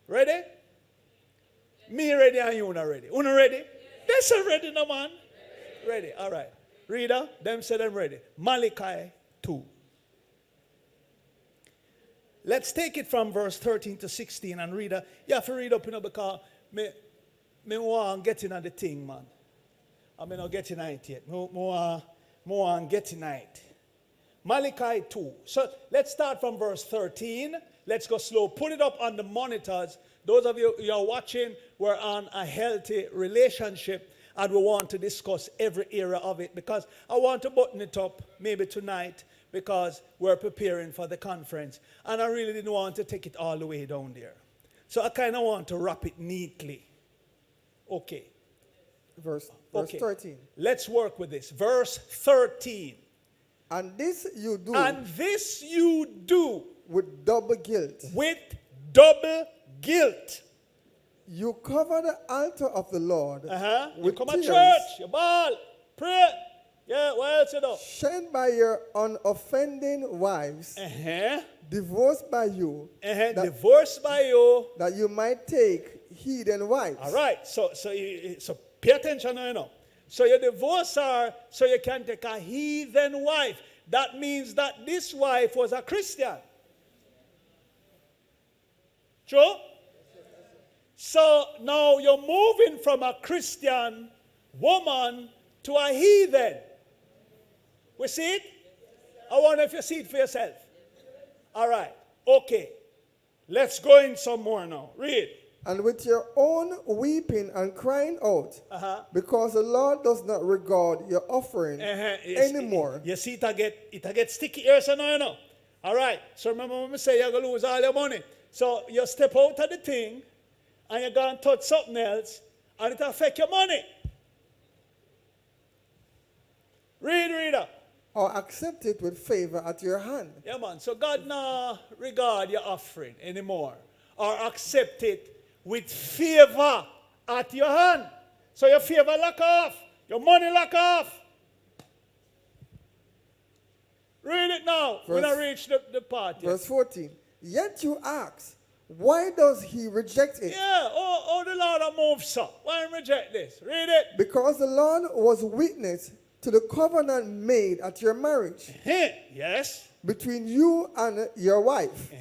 Ready? Yes. Me ready and you not ready. You not ready? Yes. They say ready, no man. Ready. All right. Reader, them say them ready. Malachi 2. Let's take it from verse 13 to 16 and reader. You have to read up, because me want getting on the thing, man. I mean, not getting it yet. More getting it. Malachi 2. So let's start from verse 13. Let's go slow. Put it up on the monitors. Those of you who are watching, we're on a healthy relationship, and we want to discuss every area of it because I want to button it up maybe tonight because we're preparing for the conference, and I really didn't want to take it all the way down there. So I kind of want to wrap it neatly. Okay. Verse Okay. 13. Let's work with this. Verse 13. And this you do. And this you do. With double guilt. With double guilt. You cover the altar of the Lord. You come to church. You ball. Pray. Yeah, what else you do? Shunned by your unoffending wives. Divorced by you. Divorced by you. That you might take heathen wives. All right. So pay attention now, you know. So you divorce her so you can take a heathen wife. That means that this wife was a Christian. True? So now you're moving from a Christian woman to a heathen. We see it? I wonder if you see it for yourself. All right. Okay. Let's go in some more now. Read. and with your own weeping and crying out, Uh-huh. because the Lord does not regard your offering anymore. You see, it get sticky here, so now you know. All right. So remember when we say you're going to lose all your money. So you step out of the thing, and you're going to touch something else, and it affect your money. Reader. Or accept it with favor at your hand. Yeah, man. So God now regard your offering anymore, or accept it with favor at your hand. So your favor lock off, your money lock off. Read it now. When I reach the part. Yet. Verse 14. Yet you ask, why does he reject it? Yeah, oh the Lord moves so. Why reject this? Read it. Because the Lord was witness to the covenant made at your marriage Yes. between you and your wife,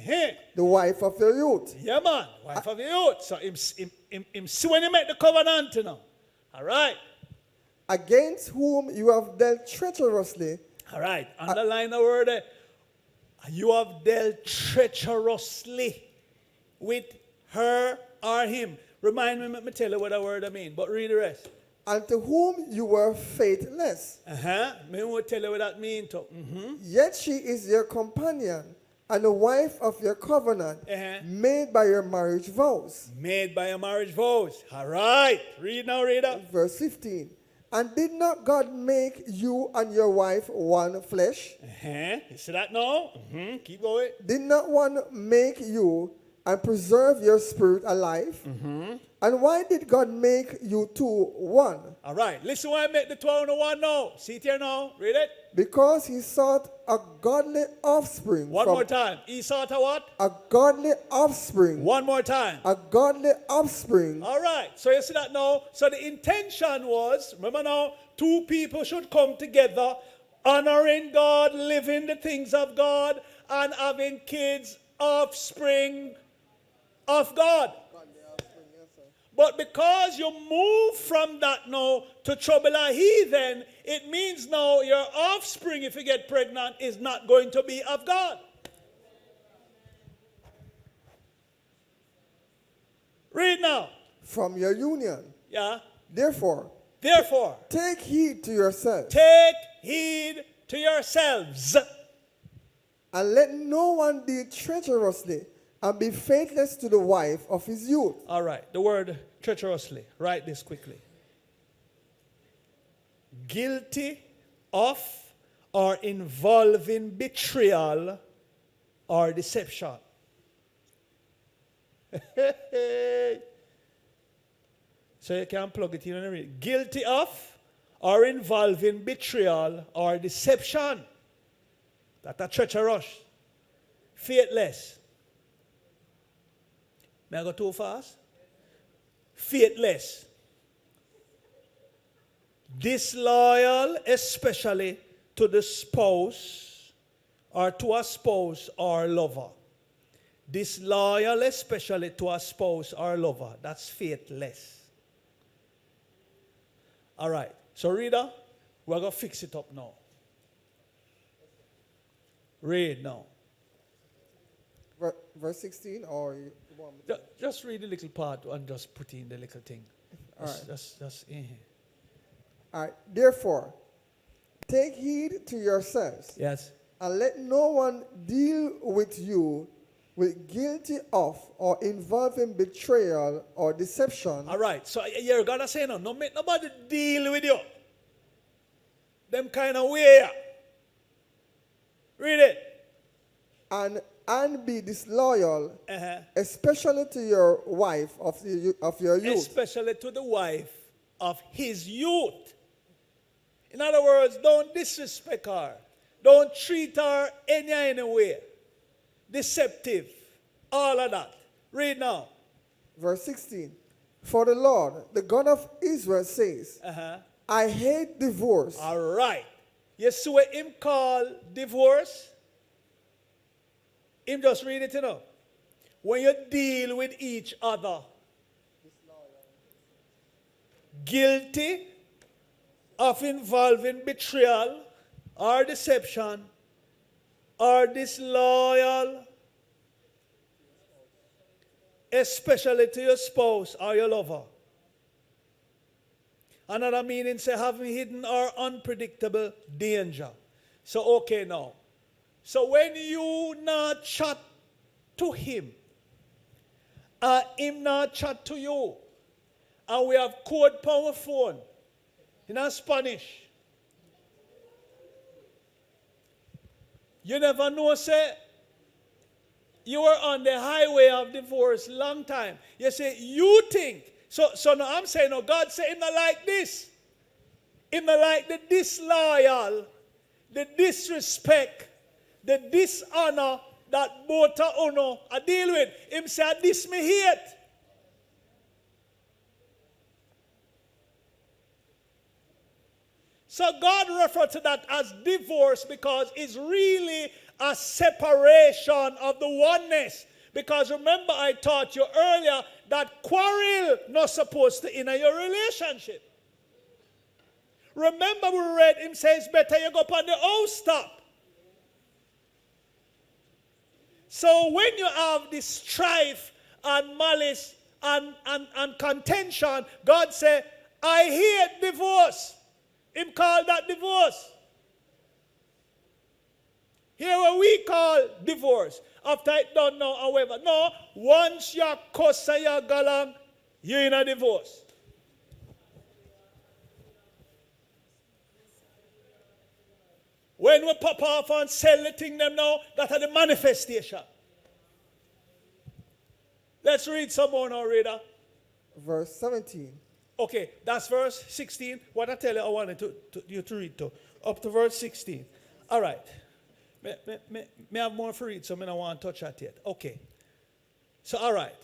the wife of your youth. Yeah, man. Wife of your youth. So him see when he make the covenant, you know. All right. Against whom you have dealt treacherously. All right. Underline the word. You have dealt treacherously with her or him. Remind me, let me tell you what that word I mean. But read the rest. And to whom you were faithless. Me will tell you what that means. Yet she is your companion and the wife of your covenant, made by your marriage vows. Made by your marriage vows. All right. Read now, reader. Verse 15. And did not God make you and your wife one flesh? You see that now? Keep going. Did not one make you and preserve your spirit alive? And why did God make you two one? All right. Listen why I make the two and the one now. See it here now. Read it. Because he sought a godly offspring. One more time. He sought a what? A godly offspring. One more time. A godly offspring. All right. So you see that now? So the intention was, remember now, two people should come together, honoring God, living the things of God, and having kids, offspring of God. But because you move from that now to trouble a heathen, it means now your offspring, if you get pregnant, is not going to be of God. Read now. From your union. Yeah. Therefore, take heed to yourselves. Take heed to yourselves. And let no one deal treacherously and be faithless to the wife of his youth. All right. The word treacherously. Write this quickly. Guilty of or involving betrayal or deception. So you can plug it in and read. Guilty of or involving betrayal or deception. That's a treacherous. Faithless. May I go too fast? Faithless. Disloyal, especially to the spouse or to a spouse or lover. Disloyal, especially to a spouse or lover. That's faithless. All right. So, reader, we're going to fix it up now. Read now. Verse 16 or... Just read the little part and just put in the little thing. All right. Just in here. All right. Therefore, take heed to yourselves. Yes. And let no one deal with you with guilty of or involving betrayal or deception. All right. So you're going to say no. No make nobody deal with you. Them kind of way. Read it. And be disloyal, especially to your wife of your youth. Especially to the wife of his youth. In other words, don't disrespect her. Don't treat her any way. Deceptive. All of that. Read now. Verse 16. For the Lord, the God of Israel says, I hate divorce. All right. You see what him call divorce? Him just read it, you know. When you deal with each other, guilty of involving betrayal or deception or disloyal especially to your spouse or your lover. Another meaning say having hidden or unpredictable danger. So okay now. So when you not chat to him, him not chat to you, and we have code power phone in Spanish, you never know, say, you were on the highway of divorce long time. You say, you think. So now I'm saying, no, God say, him not like this. Him not like the disloyal, the disrespect, the dishonor that both of you are deal with. Him say, this me hate. So God referred to that as divorce because it's really a separation of the oneness. Because remember I taught you earlier that quarrel not supposed to enter your relationship. Remember we read him says better you go up on the house top. So when you have this strife and malice and contention, God said, I hate divorce. Him call that divorce. Here what we call divorce. After it done now, however. No, once you cuss and you go along, you're in a divorce. When we pop off and sell the thing them now, that are the manifestation. Let's read some more now, reader. Verse 17. Okay, that's verse 16. What I tell you, I wanted you to read to. Up to verse 16. All right. May have more for read, so I don't want to touch that yet. Okay. So, all right.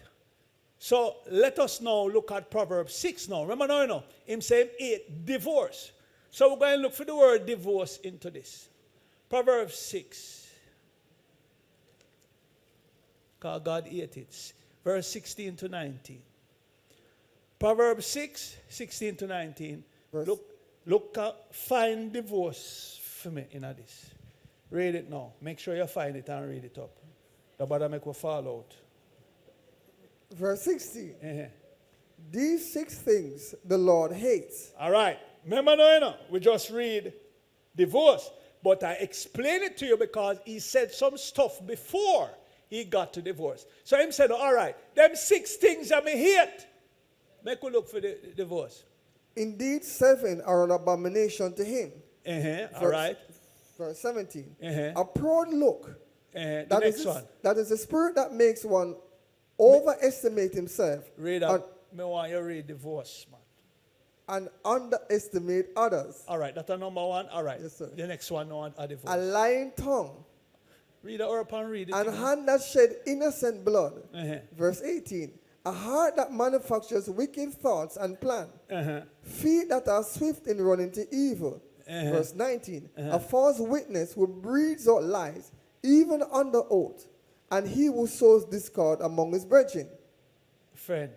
So, let us now look at Proverbs 6 now. Remember now, you know, him saying 8, divorce. So, we're going to look for the word divorce into this. Proverbs 6. Because God ate it. Verse 16 to 19. Proverbs 6, 16 to 19. Find divorce for me in this. Read it now. Make sure you find it and read it up. The bother make we fall out. Verse 16. Uh-huh. These 6 things the Lord hates. All right. Remember now, you know, we just read divorce. But I explain it to you because he said some stuff before he got to divorce. So him said, all right, them 6 things I may hate. Make we look for the divorce. Indeed, 7 are an abomination to him. All right. Verse 17. Uh-huh. A proud look. The next one. That is a spirit that makes one overestimate himself. Read up. Me want you read divorce, man. And underestimate others. All right, that's a number 1. All right. Yes, sir. The next one, no, a divorce. A lying tongue. Read it up and read it. And hand that shed innocent blood. Uh-huh. Verse 18. A heart that manufactures wicked thoughts and plan. Uh-huh. Feet that are swift in running to evil. Uh-huh. Verse 19. Uh-huh. A false witness who breathes out lies, even under oath, and he who sows discord among his brethren. Friend,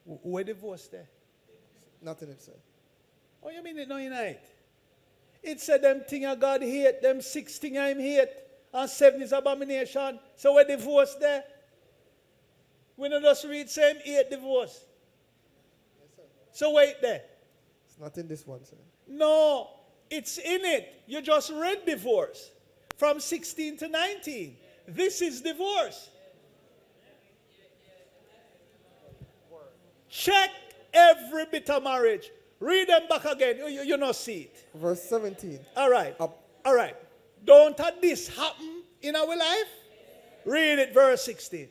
where divorce there? Nothing it said. Oh, you mean it no unite? It said them thing of God hate, them 6 things I hate, and 7 is abomination. So where divorce there? We don't just read same 8 divorce. Yes, sir. So wait there. It's not in this one, sir. No, it's in it. You just read divorce from 16 to 19. This is divorce. Check every bit of marriage. Read them back again. You not see it. Verse 17. All right. All right. Don't this happen in our life? Read it, verse 16.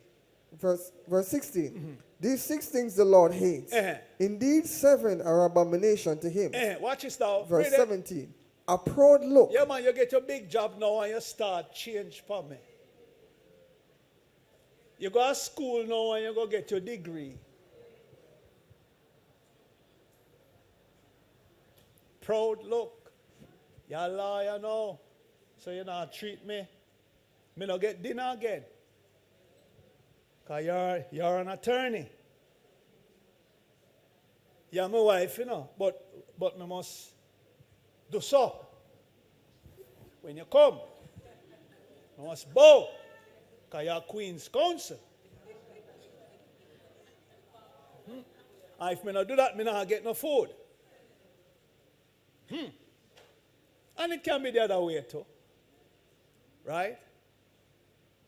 Verse 16. Mm-hmm. These 6 things the Lord hates. Uh-huh. Indeed, 7 are abomination to him. Watch this now. Verse Read it. 17. A proud look. Yeah, man, you get your big job now and you start change for me. You go to school now and you go get your degree. Proud look. You're a lawyer now, so you not treat me. Me not get dinner again. Because you're an attorney. You're my wife, you know, but me must do so. When you come, you must bow, because you're Queen's Counsel. And if me not do that, me not get no food. And it can be the other way too. Right?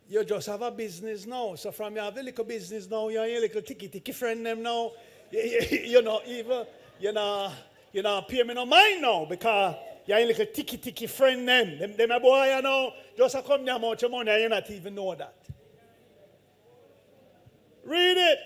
You just have a business now. So from you have a little business now, you have a little ticky friend them now. You know, even, you know, pay me no mind now because you have a little ticky friend them. Them a boy, you know, just a come there much money and you not even know that. Read it.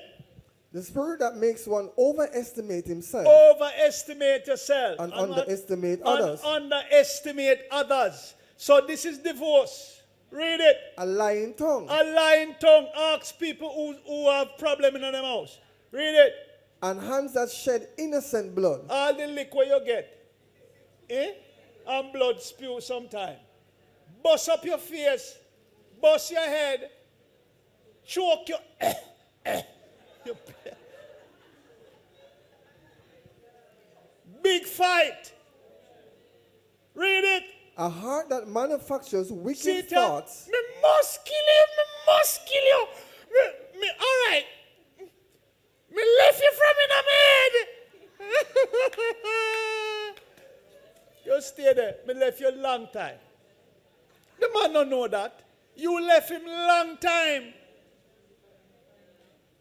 The spirit that makes one overestimate himself Overestimate yourself. and underestimate others. Underestimate others. So this is divorce. Read it. A lying tongue. A lying tongue. Ask people who have problem in their house. Read it. And hands that shed innocent blood. All the liquor you get. And blood spew sometime. Bust up your face. Bust your head. Choke your... Big fight. Read it. A heart that manufactures wicked See, thoughts. Me must kill you. Me, all right. Me left you from in a bed. You stay there. Me left you a long time. The man don't know that. You left him long time.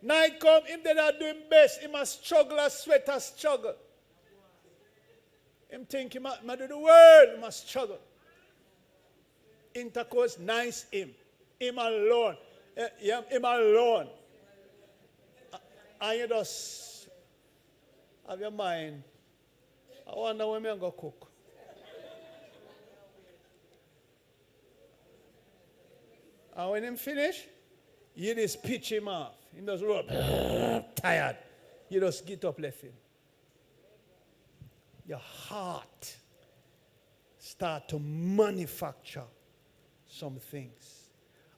Night come, him they are doing best. He must struggle and sweat and struggle. Him think he must do the world, he must struggle. Intercourse, nice him. Him alone. Him alone. And you just have your mind. I wonder when I'm going to cook. And when him finish, you just pitch him off. He just rub. Tired. You just get up, left him. Your heart start to manufacture some things.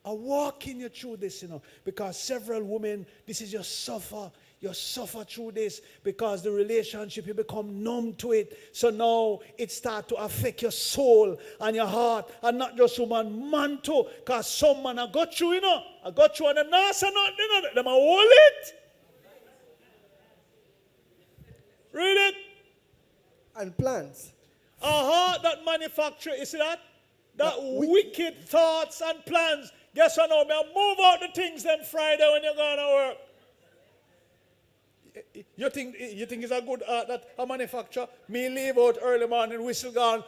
I walking you through this, because several women, this is your suffer. You suffer through this because the relationship, you become numb to it. So now it starts to affect your soul and your heart. And not just woman, man too. Because some man I got you, I got you and them not say nothing. Them I hold it. Read it. And plans. A heart that manufacture, you see that? That wicked thoughts and plans. Guess what now? Me move out the things then Friday when you're going to work. You think it's a good art that a manufacturer? Me leave out early morning, whistle gone,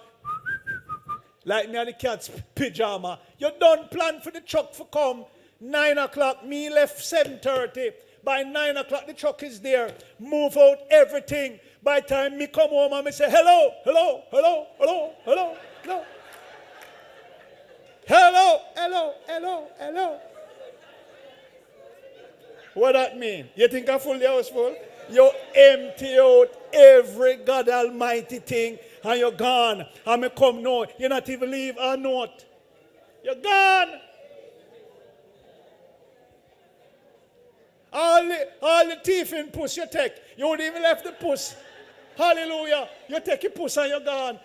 like me and the cat's pyjama. You don't plan for the truck to come. 9 o'clock, me left 7:30. By 9 o'clock, the truck is there. Move out everything. By the time me come home and me say, hello, hello, hello, hello, hello, hello. Hello, hello, hello, hello. What that mean? You think I full the house full? You empty out every God Almighty thing and you're gone. And me come now. You not even leave a note. You're gone. All the teeth in puss you take. You would even left the puss. Hallelujah. You take your puss and you're gone.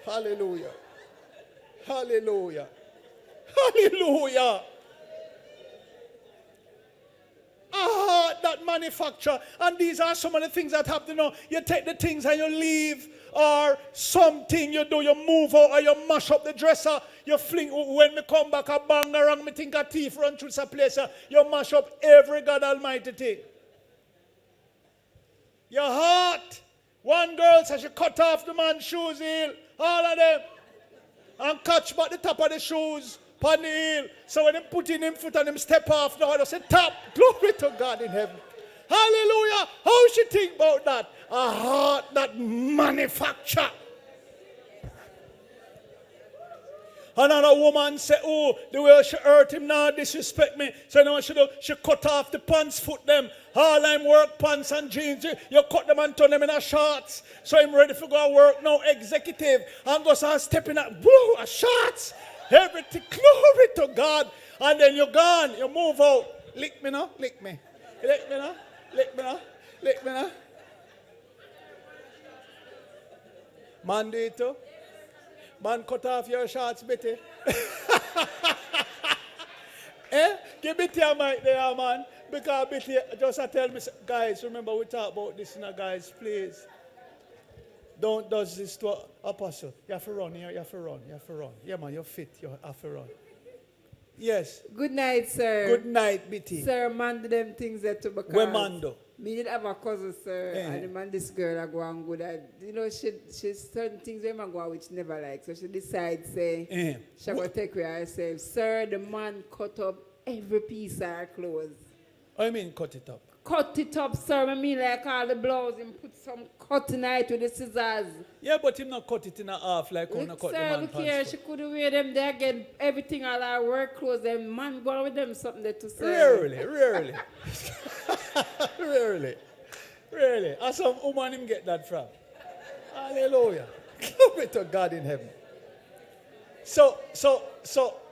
Hallelujah. Hallelujah. Hallelujah. That manufacture, and these are some of the things that happen. You take the things and you leave, or something you do, you move out, or you mash up the dresser, you fling. When me come back, a bang around, me think a thief run through some place, you mash up every God Almighty thing. Your heart. One girl says she cut off the man's shoes heel, all of them, and catch back the top of the shoes. Upon the heel. So when they put in him foot and him step off now, they say, tap, glory to God in heaven. Hallelujah. How she think about that? A heart that manufacture. Another woman say, oh, the way she hurt him now, disrespect me. So now she do, she cut off the pants foot them. All them work pants and jeans. You cut them and turn them in a shorts. So I'm ready to go work now, executive. And go start stepping up, woo, a shorts. Everything, glory to God. And then you're gone. You move out. Lick me now. Lick me. Lick me now. Lick me now. Lick me now. Man do it too. Man cut off your shorts, Betty. Give it your mic there, man. Because Betty, just tell me, guys, remember we talk about this now, guys, please. Don't do this to apostle. You have to run here, you have to run, you have to run. Yeah, man, you're fit, you have to run. Yes. Good night, sir. Good night, Betty. Sir, man, do them things that to because Where Mando? me did have a cousin, sir, and the man, this girl, I go and good at, you know, she's certain things where man go on which never like. So she decides, say, she go take care of herself. Sir, the man cut up every piece of her clothes. What do you mean cut it up? Cut it up, sir. I mean, like all the blouse and put some cutting it with the scissors. Yeah, but him not cut it in a half like how Look, cut the sir, man look pants here. cut. She could wear them there again. Everything, all our work clothes. Them man go on with them something there to say. Rarely. Really. And some woman him get that from. Hallelujah. Glory to God in heaven. So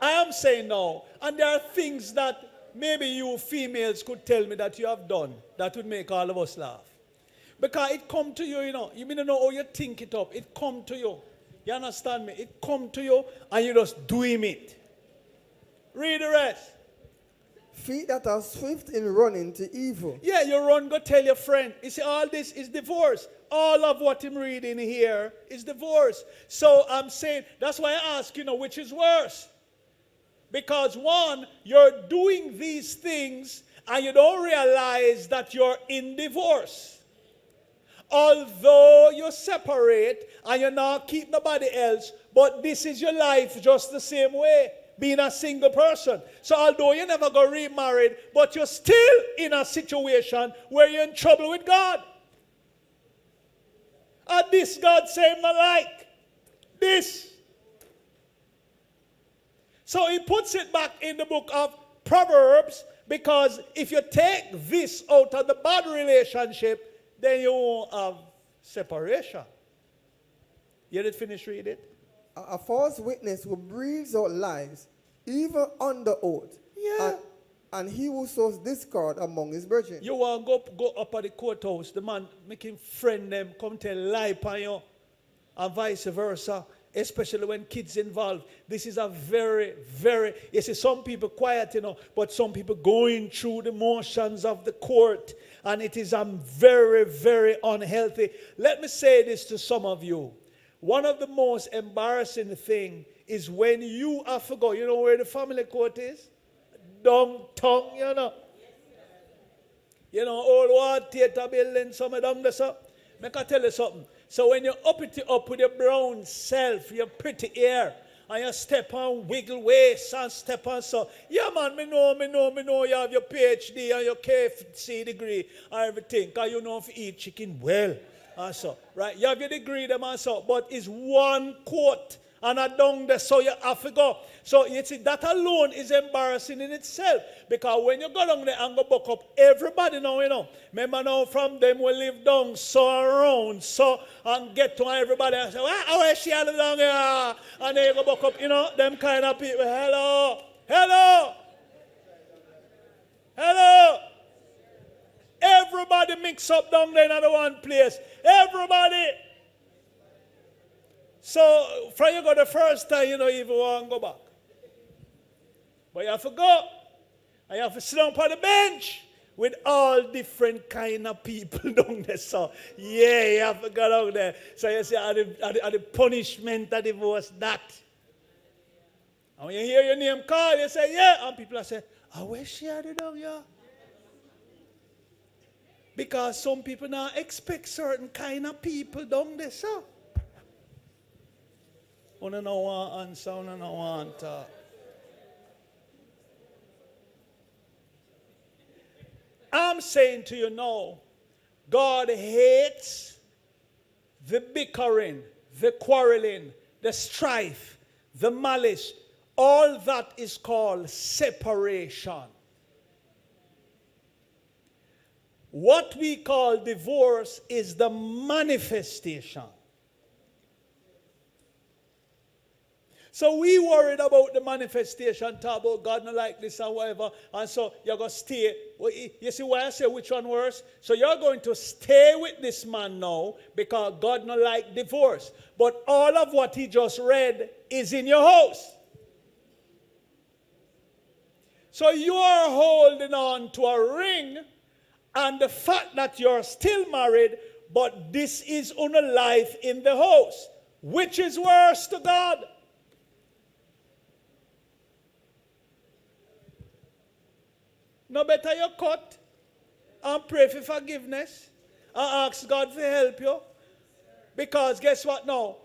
I am saying now, and there are things that maybe you females could tell me that you have done that would make all of us laugh. Because it come to you, you know. You may not know how you think it up. It come to you. You understand me? It come to you and you just doing it. Read the rest. Feet that are swift in running to evil. Yeah, you run, go tell your friend. You see, all this is divorce. All of what I'm reading here is divorce. So I'm saying, that's why I ask, you know, which is worse? Because one, you're doing these things and you don't realize that you're in divorce. Although you separate and you not keep nobody else, but this is your life just the same way, being a single person. So although you never got remarried, but you're still in a situation where you're in trouble with God. And this God saying not like. This. So he puts it back in the book of Proverbs, because if you take this out of the bad relationship, then you won't have separation. You did finish reading it? A false witness who breathes out lies, even under oath. Yeah. And he who sows discord among his brethren. You want to go up at the courthouse, the man making friend them, come tell lie upon you, and vice versa. Especially when kids involved. This is a very, you see, some people quiet, you know, but some people going through the motions of the court, and it is very unhealthy. Let me say this to some of you. One of the most embarrassing thing is when you have to go, you know where the family court is? Downtown, you know. You know, old war theater building, somewhere down there, so. Make I tell you something. So when you up it up with your brown self, your pretty hair, and you step on wiggle waist and step on so, yeah man, me know you have your PhD and your KFC degree and everything, because you know if you eat chicken well. And so, right? You have your degree them and so, but it's one court and a down there, so you have to go. So you see, that alone is embarrassing in itself. Because when you go down there and go back up, everybody now, you know. Remember now from them we live down so around, so, and get to everybody and say, how is she down here? And they go back up, you know, them kind of people. Hello. Everybody mix up down there in the one place. Everybody. So, from you go the first time, you know, you even want to go back. But you have to go. And you have to sit down on the bench with all different kind of people down there. So, yeah, you have to go down there. So, you say, the punishment of divorce, that. And when you hear your name called, you say, yeah. And people are saying, where's she at down here? Because some people now expect certain kind of people down there, so. I don't know one answer, I don't know one talk. I'm saying to you now, God hates the bickering, the quarreling, the strife, the malice. All that is called separation. What we call divorce is the manifestation. So we worried about the manifestation, talk about God not like this and whatever, and so you're going to stay. Well, you see why I say which one worse? So you're going to stay with this man now because God not like divorce. But all of what he just read is in your house. So you are holding on to a ring and the fact that you're still married, but this is on a life in the house. Which is worse to God? No better you cut and pray for forgiveness and ask God to help you. Because guess what now?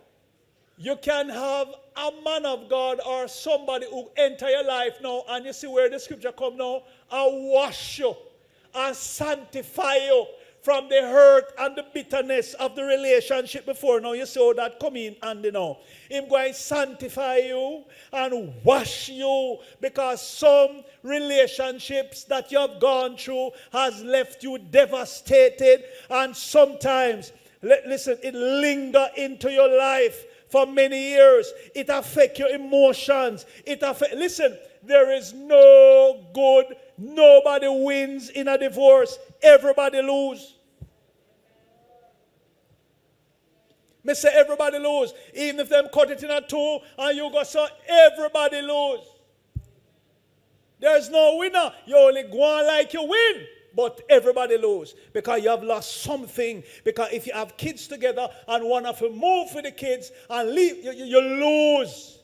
You can have a man of God or somebody who enter your life now, and you see where the scripture come now, and wash you and sanctify you from the hurt and the bitterness of the relationship before. Now you see how that come in and now. Him going to sanctify you and wash you, because some relationships that you have gone through has left you devastated, and sometimes, listen, it linger into your life for many years. It affects your emotions. Listen, there is no good. Nobody wins in a divorce. Everybody lose. Me say everybody lose. Even if them cut it in a two and you go so, everybody lose. There's no winner. You only go on like you win. But everybody lose because you have lost something. Because if you have kids together and one of them move for the kids and leave, you lose.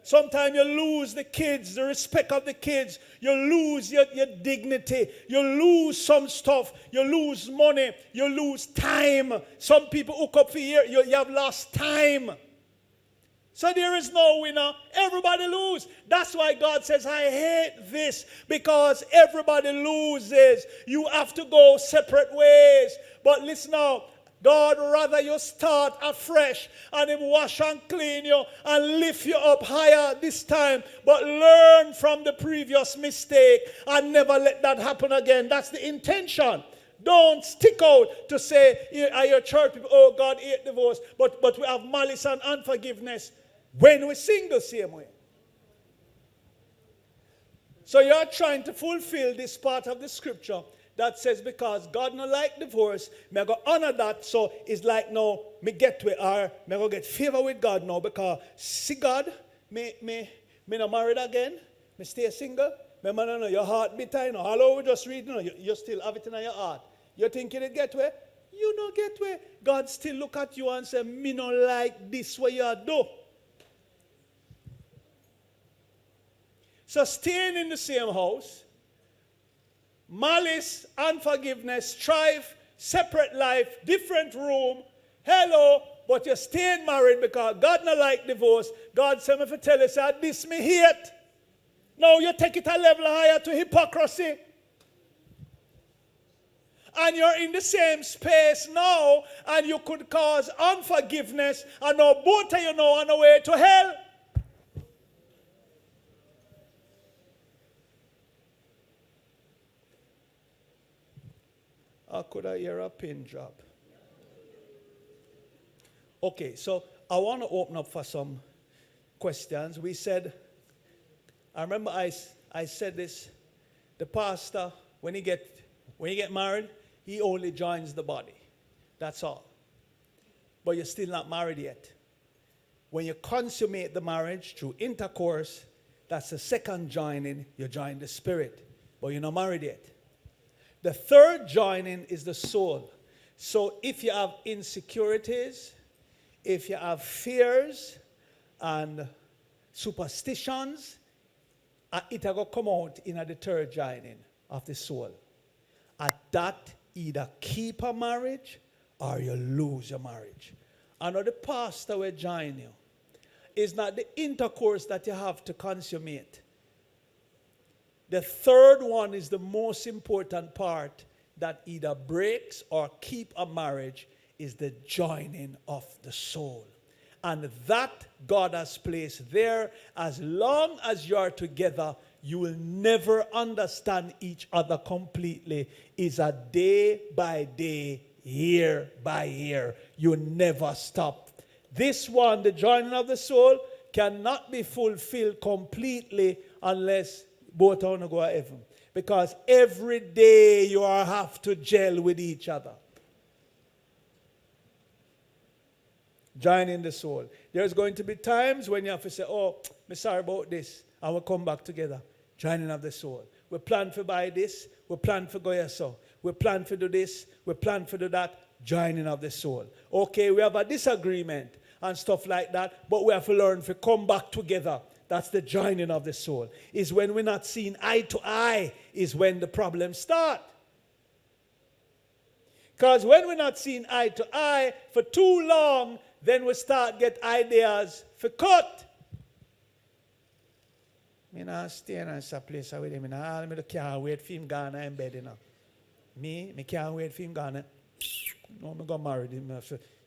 Sometimes you lose the kids, the respect of the kids. You lose your dignity. You lose some stuff. You lose money. You lose time. Some people hook up for years. You have lost time. So there is no winner. Everybody lose. That's why God says, I hate this, because everybody loses. You have to go separate ways. But listen now, God rather you start afresh and Him wash and clean you and lift you up higher this time. But learn from the previous mistake and never let that happen again. That's the intention. Don't stick out to say, are your church people, oh, God hate divorce, but we have malice and unforgiveness. When we sing the same way. So you're trying to fulfill this part of the scripture that says, because God not like divorce, me go honor that, so it's like now me get to it, or me go get favor with God now, because see God, me not married again, me stay single, me man know your heart bitter, you know, all over just reading, you know, you still have it in your heart. You think you get where? You don't get where. God still look at you and say, me not like this way you do. So staying in the same house, malice, unforgiveness, strife, separate life, different room, hello, but you're staying married because God not like divorce. God said me to tell you, say, this me hate. Now you take it a level higher to hypocrisy. And you're in the same space now, and you could cause unforgiveness, and now both of you now on the way to hell. Or could I hear a pin drop? Okay, so I want to open up for some questions. We said, I remember I said this, the pastor, when you get married, he only joins the body. That's all. But you're still not married yet. When you consummate the marriage through intercourse, that's the second joining, you join the spirit. But you're not married yet. The third joining is the soul. So if you have insecurities, if you have fears and superstitions, it will come out in the third joining of the soul. At that, either keep a marriage or you lose your marriage. And the pastor will join you. It's not the intercourse that you have to consummate. The third one is the most important part that either breaks or keep a marriage, is the joining of the soul. And that God has placed there. As long as you are together, you will never understand each other completely. It's a day by day, year by year. You never stop. This one, the joining of the soul, cannot be fulfilled completely unless both want to go to heaven. Because every day you have to gel with each other. Joining the soul. There's going to be times when you have to say, oh, I'm sorry about this. I will come back together. Joining of the soul. We plan for buy this. We plan for go here so. We plan for do this. We plan for do that. Joining of the soul. Okay, we have a disagreement and stuff like that, but we have to learn to come back together. That's the joining of the soul. Is when we're not seeing eye to eye is when the problems start. Because when we're not seeing eye to eye for too long, then we start get ideas for cut. Me not stay in a place with him. I can't wait for him gone in bed. You know. Me can't wait for him gone. No, I'm going to marry him.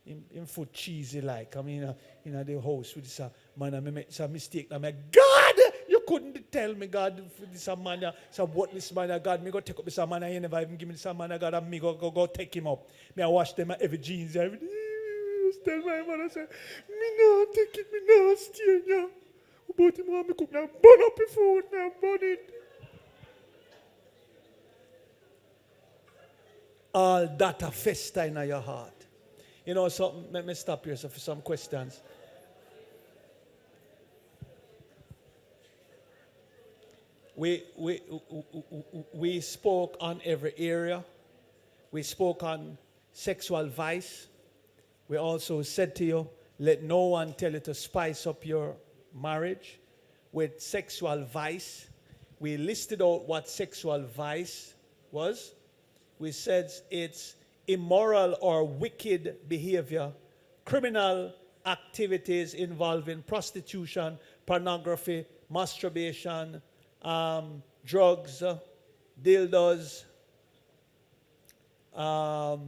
Him food cheesy like. I mean, in the house with this man, I make some mistake. I'm like, God, you couldn't tell me, God, for this man, so what this man, God, me go take up this man, and you never even give me this man, God, and me go take him up. Me I wash them every jeans, every day. Tell my mother, say, me no take it, me no stay here. But him want me cook now, burn up the food now, burn it. All that a fester in your heart. You know something, let me stop here for some questions. We spoke on every area. We spoke on sexual vice. We also said to you, let no one tell you to spice up your marriage with sexual vice. We listed out what sexual vice was. We said it's immoral or wicked behavior, criminal activities involving prostitution, pornography, masturbation, drugs, dildos, all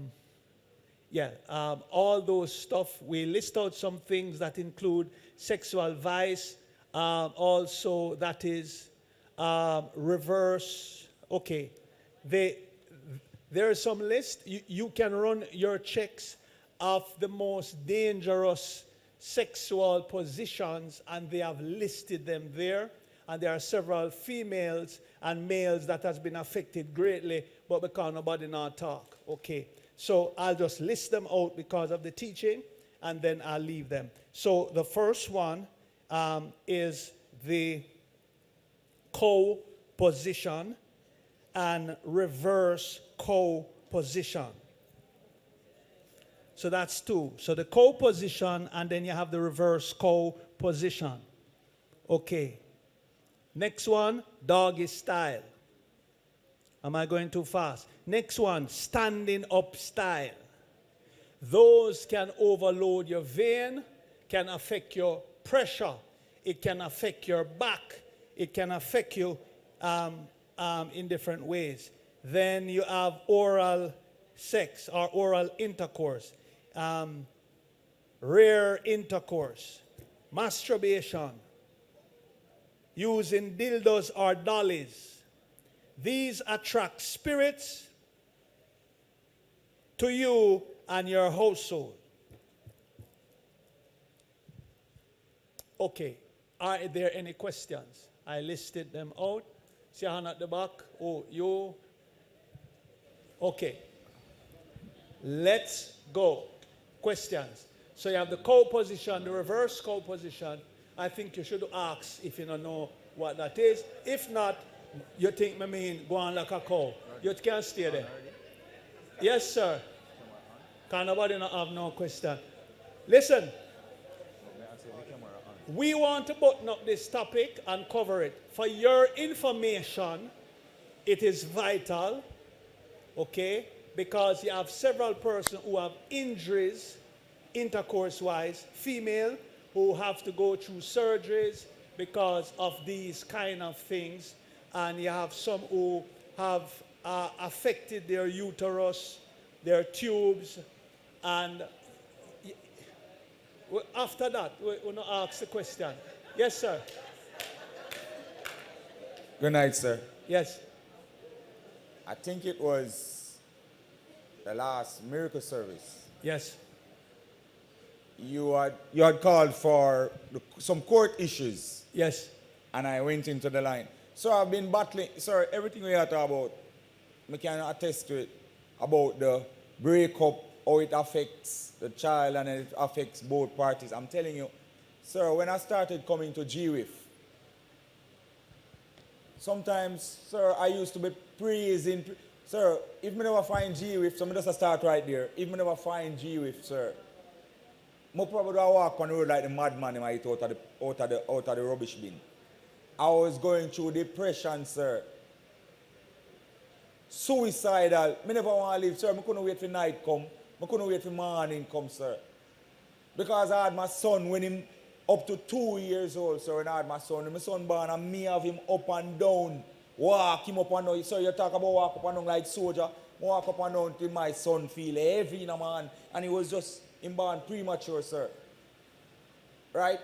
those stuff. We list out some things that include sexual vice, also that is reverse. Okay, there is some list. You can run your checks of the most dangerous sexual positions, and they have listed them there. And there are several females and males that has been affected greatly, but because nobody not talk. Okay, so I'll just list them out because of the teaching, and then I'll leave them. So the first one is the co-position and reverse co-position. So that's two. So the co-position, and then you have the reverse co-position. Okay. Next one, doggy style. Am I going too fast? Next one, standing up style. Those can overload your vein, can affect your pressure. It can affect your back. It can affect you in different ways. Then you have oral sex or oral intercourse, rare intercourse, masturbation, using dildos or dollies. These attract spirits to you and your household. Okay, are there any questions? I listed them out. See a hand at the back. Oh, you. Okay. Let's go. Questions. So you have the co-position, the reverse co-position. I think you should ask if you don't know what that is. If not, you think me mean go on like a cow. You can stay there. Yes, sir. Can nobody not have no question? Listen. We want to button up this topic and cover it. For your information, it is vital, okay? Because you have several persons who have injuries, intercourse-wise, female, who have to go through surgeries because of these kind of things. And you have some who have affected their uterus, their tubes, and after that, we'll not ask the question. Yes, sir. Good night, sir. Yes. I think it was the last miracle service. Yes. You had called for some court issues. Yes. And I went into the line. So I've been battling, sir, everything we had to about, I can attest to it, about the breakup, how it affects the child and it affects both parties. I'm telling you, sir, when I started coming to GWIF, sometimes, sir, I used to be praising. Sir, if me never find G with, so me just start right there. If me never find G with, sir, I probably walk on the road like the madman and I eat out of the rubbish bin. I was going through depression, sir. Suicidal. Me never want to live, sir. I couldn't wait for night come. I couldn't wait for morning come, sir. Because I had my son when him up to 2 years old, sir, when I had my son. And my son born and me have him up and down. Walk him up and down. Sir, you talk about walk up and down like soldier. Walk up and down till my son feel heavy in a man. And he was just him born premature, sir. Right?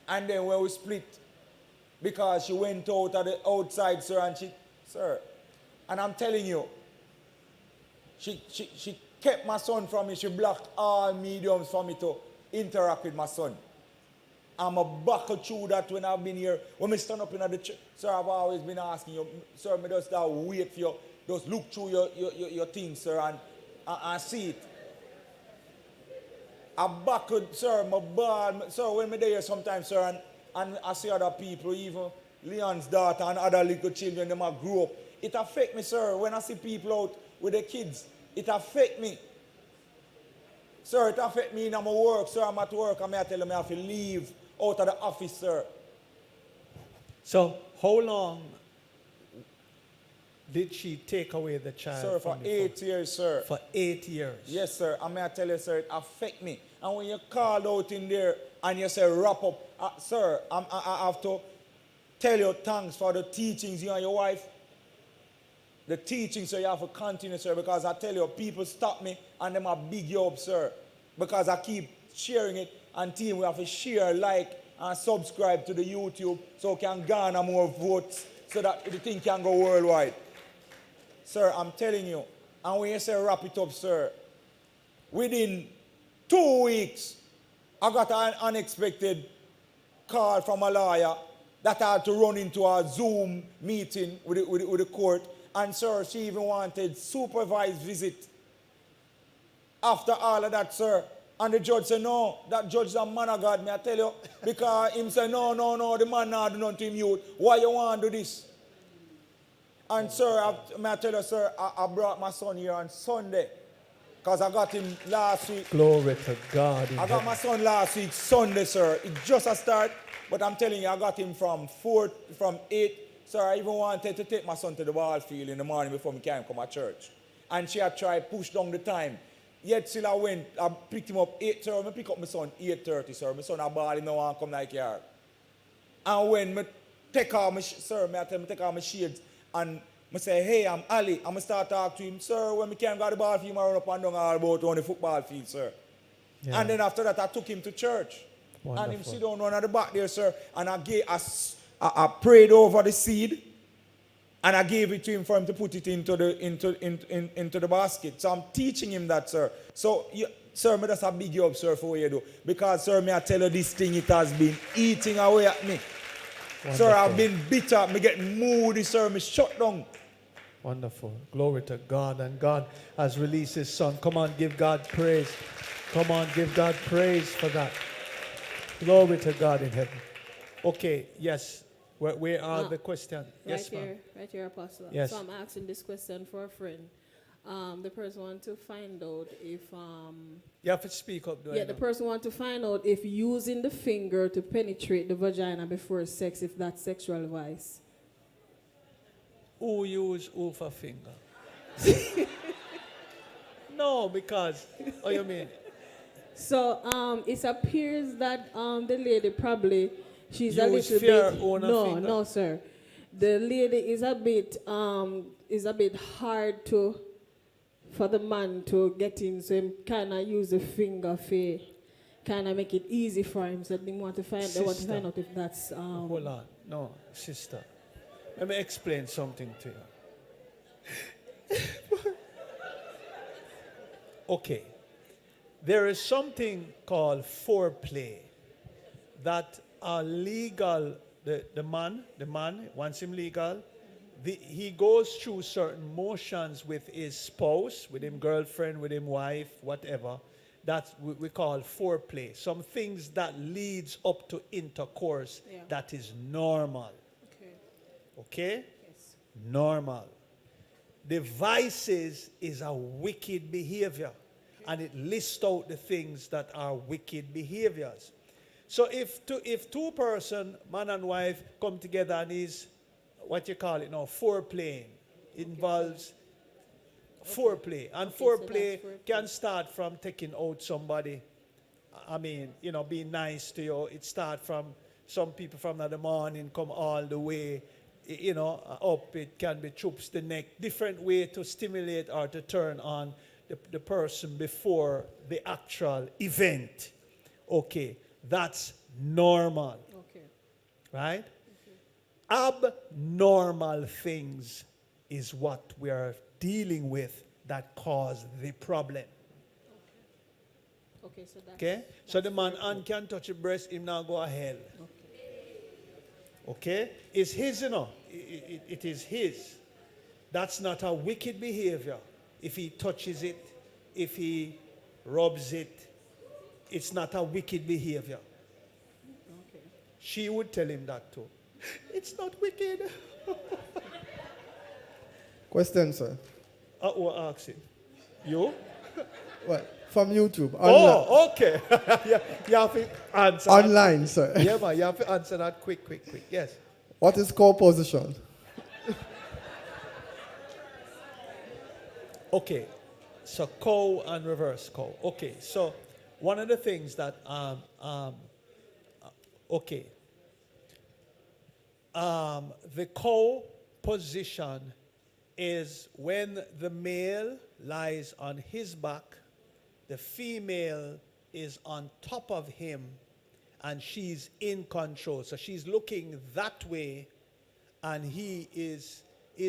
And then when we split, because she went out at the outside, sir, and sir, and I'm telling you, she kept my son from me. She blocked all mediums for me to interact with my son. I'm a buckle through that when I've been here. When I stand up in the church, sir, I've always been asking you, sir, me just wait for you, just look through your things, sir, and see it. I buckled, sir, my bad, sir, when I'm there sometimes, sir, and I see other people, even Leon's daughter and other little children, them a grow up. It affects me, sir, when I see people out with their kids. It affects me. Sir, it affects me in my work, sir. I'm at work, and I tell them I have to leave out of the office, sir. So, how long did she take away the child? Sir, for 8 years, sir. For 8 years? Yes, sir. And may I tell you, sir, it affects me. And when you call out in there and you say, wrap up, sir, I have to tell you thanks for the teachings, you and your wife. The teaching, sir, you have to continue, sir, because I tell you, people stop me and them are big you up, sir. Because I keep sharing it, and team, we have to share, like, and subscribe to the YouTube so we can garner more votes so that the thing can go worldwide. Sir, I'm telling you, and when you say wrap it up, sir, within 2 weeks, I got an unexpected call from a lawyer that I had to run into a Zoom meeting with the court. And sir, she even wanted supervised visit. After all of that, sir, and the judge said, no, that judge is a man of God, may I tell you, because him said, no, the man not do nothing to him youth. Why you want to do this? And sir, may I tell you, sir, I brought my son here on Sunday, because I got him last week. Glory to God. I got my son last week, Sunday, sir. It just a start, but I'm telling you, I got him from 8. Sir, I even wanted to take my son to the ball field in the morning before we can come to church. And she had tried push down the time. Yet still I picked him up 8, sir. I pick up my son 8:30, sir. My son a ball, he no want to come like here. And when I take off my, sir, I tell him take off my shades, and I say, hey, I'm Ali. I'm start talk to him, sir, when we can't go to the ball field, I run up and down all about on the football field, sir. Yeah. And then after that, I took him to church. Wonderful. And him sit down at the back there, sir, and I prayed over the seed, and I gave it to him for him to put it into the basket. So I'm teaching him that, sir. So, sir, me just a big you up, sir, for what you do. Because, sir, me I tell you this thing, it has been eating away at me. Wonderful. Sir, I've been bitter. Me get moody, sir. Me shut down. Wonderful. Glory to God. And God has released his son. Come on, give God praise. Come on, give God praise for that. Glory to God in heaven. Okay, yes. Where are the questions? Yes, right here, Apostle. Yes. So I'm asking this question for a friend. The person wants to find out if... you have to speak up. The person wants to find out if using the finger to penetrate the vagina before sex, if that's sexual vice. Who use who for finger? No, because... Oh, you mean? So it appears that the lady probably... She's you a little bit. No, sir. The lady is a bit hard for the man to get in, so he kind of use the finger for kind of make it easy for him. So they want to find out if that's. Hold on, no, sister. Let me explain something to you. Okay, there is something called foreplay that are legal. The man, once him legal, he goes through certain motions with his spouse, with him girlfriend, with him wife, whatever. That we call foreplay. Some things that leads up to intercourse that is normal. Okay. Okay? Normal. The vices is a wicked behavior. And it lists out the things that are wicked behaviors. So if two person, man and wife, come together and is, what you call it now, foreplaying, involves foreplay. And foreplay can start from taking out somebody. I mean, being nice to you. It starts from some people from the morning come all the way, up. It can be choops the neck. Different way to stimulate or to turn on the person before the actual event. Okay, that's normal. Okay. Right? Abnormal things is what we are dealing with that cause the problem. Okay, so that's... Okay? So the man and can touch the breast, him now go to hell. Okay? It's his, it is his. That's not a wicked behavior. If he touches it, if he rubs it, it's not a wicked behavior. Okay. She would tell him that too. It's not wicked. Question, sir. Who asked it? You? Well, from YouTube. Online. Oh, okay. you have to answer. Online, sir. Yeah, man, you have to answer that quick. Yes. What is co-position? Okay. So co and reverse co. Okay. So one of the things that the co position is when the male lies on his back, the female is on top of him, and she's in control. So she's looking that way, and his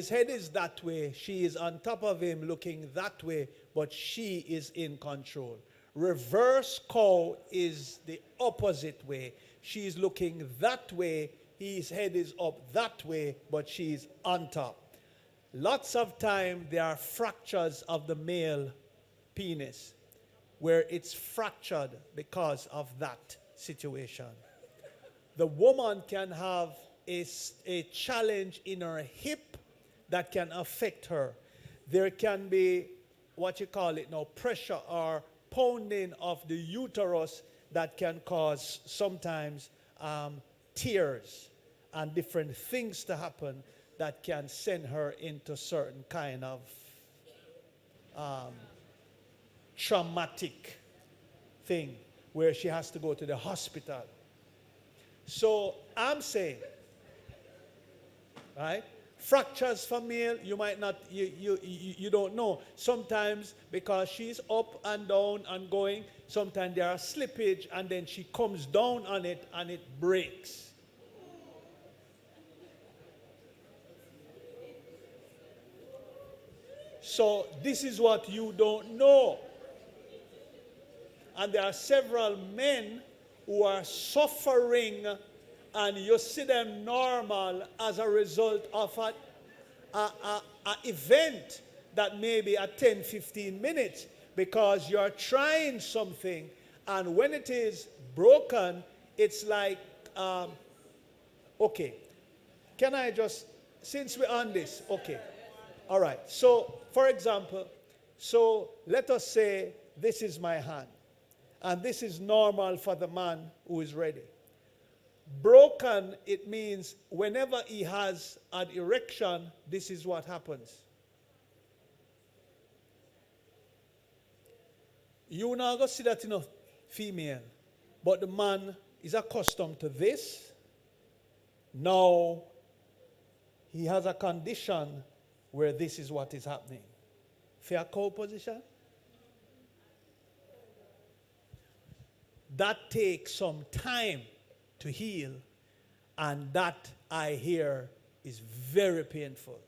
head is that way. She is on top of him looking that way, but she is in control. Reverse cow is the opposite way. She's looking that way. His head is up that way, but she's on top. Lots of time there are fractures of the male penis where it's fractured because of that situation. The woman can have a challenge in her hip that can affect her. There can be what you call it now, pressure or pounding of the uterus that can cause sometimes tears and different things to happen that can send her into certain kind of traumatic thing where she has to go to the hospital. So I'm saying, right? Fractures for male, you might not, you don't know. Sometimes because she's up and down and going, sometimes there are slippage and then she comes down on it and it breaks. So this is what you don't know. And there are several men who are suffering and you see them normal as a result of an event that may be at 10, 15 minutes because you're trying something and when it is broken, it's like, okay, can I just, since we're on this, okay, all right. So, for example, so let us say this is my hand and this is normal for the man who is ready. Broken, it means whenever he has an erection, this is what happens. You now go see that in a female, but the man is accustomed to this. Now, he has a condition where this is what is happening. Fair co-position? That takes some time to heal, and that I hear is very painful.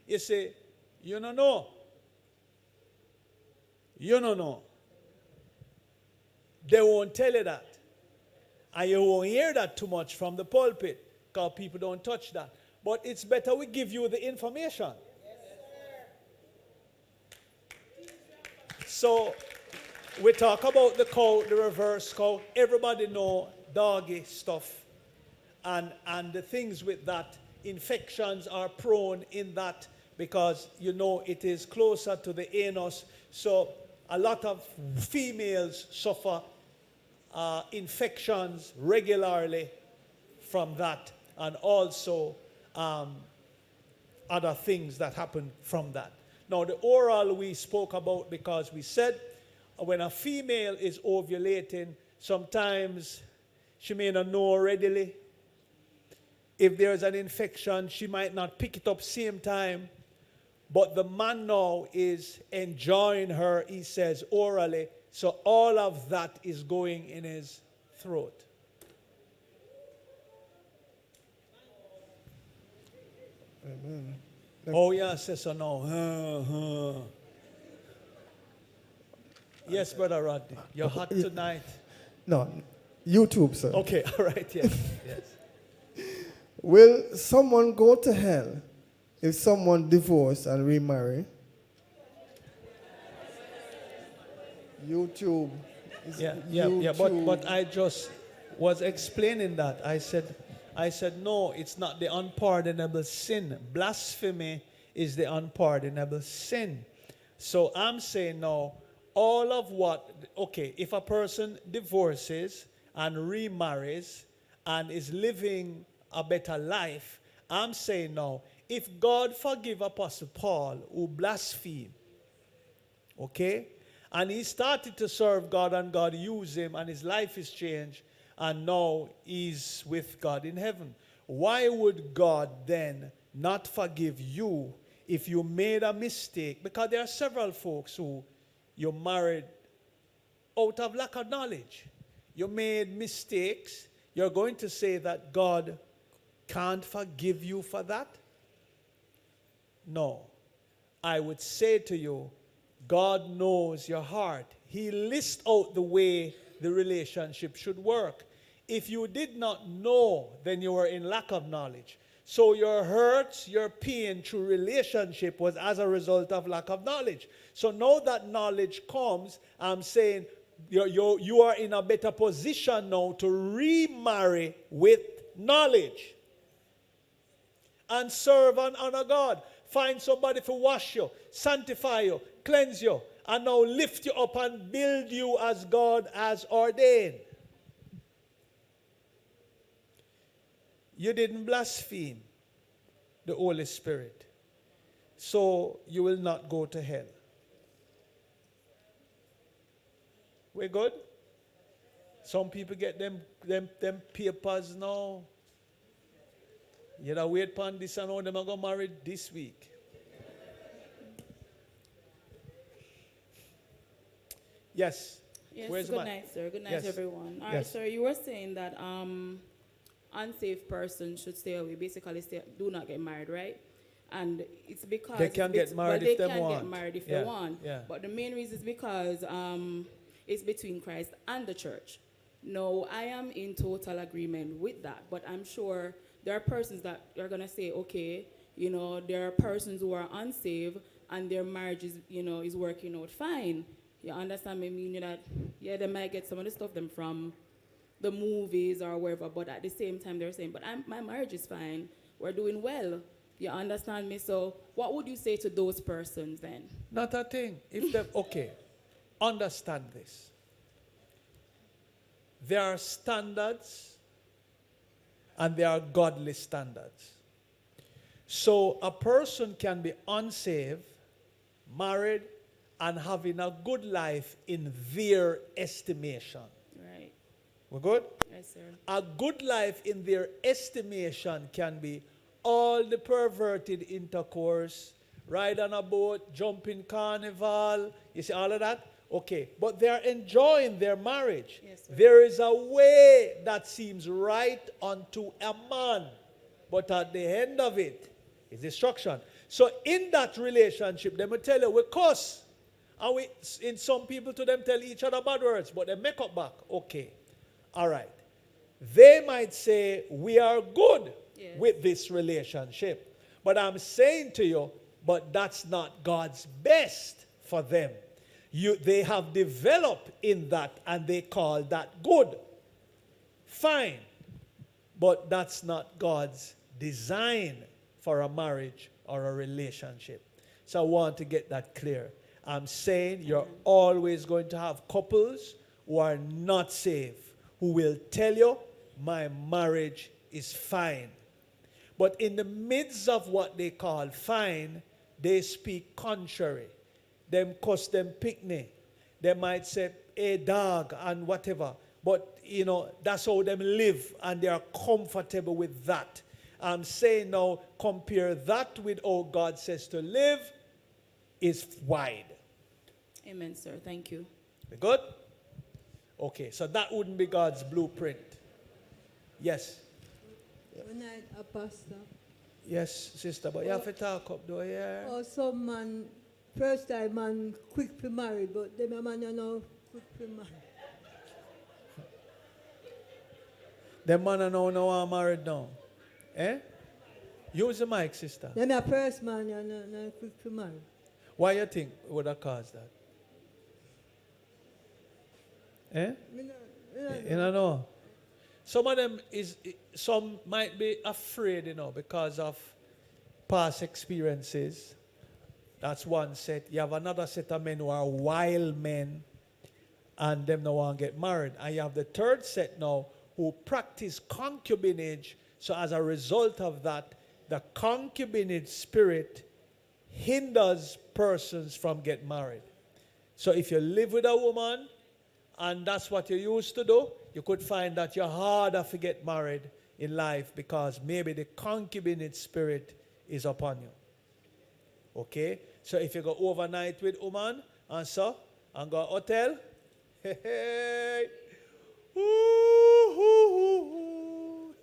You say, you don't know. You don't know. They won't tell you that. And you won't hear that too much from the pulpit because people don't touch that. But it's better we give you the information. So we talk about the cow, the reverse cow. Everybody know doggy stuff. and the things with that, infections are prone in that because, you know, it is closer to the anus. So a lot of females suffer infections regularly from that, and also other things that happen from that. Now, the oral we spoke about because we said when a female is ovulating, sometimes she may not know readily. If there's an infection, she might not pick it up same time. But the man now is enjoying her, he says, orally. So all of that is going in his throat. Amen. Oh, yeah, sister, no. Yes, Brother Rodney, you're hot tonight. No, YouTube, sir. Okay, all right, yes, yes. Will someone go to hell if someone divorce and remarry? YouTube. Yeah, but I just was explaining that. I said no, it's not the unpardonable sin. Blasphemy is the unpardonable sin. So I'm saying now, all of what, okay, if a person divorces and remarries and is living a better life, I'm saying now, if God forgive Apostle Paul who blasphemed, okay, and he started to serve God and God used him and his life is changed and now he's with God in heaven, why would God then not forgive you if you made a mistake? Because there are several folks who you married out of lack of knowledge. You made mistakes. You're going to say that God can't forgive you for that? No. I would say to you, God knows your heart. He lists out the way the relationship should work. If you did not know, then you were in lack of knowledge. So your hurts, your pain through relationship was as a result of lack of knowledge. So now that knowledge comes, I'm saying you are in a better position now to remarry with knowledge and serve and honor God. Find somebody to wash you, sanctify you, cleanse you, and now lift you up and build you as God has ordained. You didn't blaspheme the Holy Spirit, so you will not go to hell. We're good? Some people get them papers now. You know, wait upon this and all them are going to marry this week. Yes. Yes, Where's good night, sir. Good night, Yes. everyone. All right, Yes. sir, you were saying that unsafe persons should stay away. Basically, do not get married, right? And it's because They can get married if they want. They can get married if Yeah, they want. yeah. But the main reason is because it's between Christ and the church. No, I am in total agreement with that. But I'm sure there are persons that are going to say, okay, you know, there are persons who are unsaved and their marriage is, you know, is working out fine. You understand me? Meaning that, yeah, they might get some of the stuff them from the movies or wherever, but at the same time they're saying, but my marriage is fine. We're doing well. You understand me? So what would you say to those persons then? Not a thing. If they, okay, understand this. There are standards and there are godly standards. So a person can be unsaved, married, and having a good life in their estimation. Right. We're good? Yes, sir. A good life in their estimation can be all the perverted intercourse, ride on a boat, jump in carnival, you see all of that? Okay, but they're enjoying their marriage. Yes, sir. There is a way that seems right unto a man, but at the end of it is destruction. So in that relationship, they will tell you, we cuss. And we, in some people to them tell each other bad words, but they make up back. Okay, all right. They might say, we are good with this relationship. But I'm saying to you, but that's not God's best for them. They have developed in that and they call that good. Fine. But that's not God's design for a marriage or a relationship. So I want to get that clear. I'm saying you're always going to have couples who are not saved, who will tell you, my marriage is fine. But in the midst of what they call fine, they speak contrary. Them cuss them picnic. They might say, a dog and whatever. But, you know, that's how them live and they are comfortable with that. I'm saying now, compare that with how God says to live is wide. Amen, sir. Thank you. We good? Okay, so that wouldn't be God's blueprint. Yes. Good night, Pastor. Yes, sister, but you have to talk up though, yeah. Oh, some man, first time man quick to marry, but them a man you know quick to marry. Them man are now married now. Eh? Use the mic, sister. Them a first man you know quick to marry. Why you think would have caused that? Eh? You don't know. Some of them some might be afraid, you know, because of past experiences. That's one set. You have another set of men who are wild men and them no want to get married. And you have the third set now who practice concubinage. So as a result of that, the concubinage spirit hinders persons from getting married. So if you live with a woman and that's what you used to do, you could find that you're harder to get married in life because maybe the concubinage spirit is upon you. Okay? So if you go overnight with woman and so, and go hotel, hey, hey, ooh,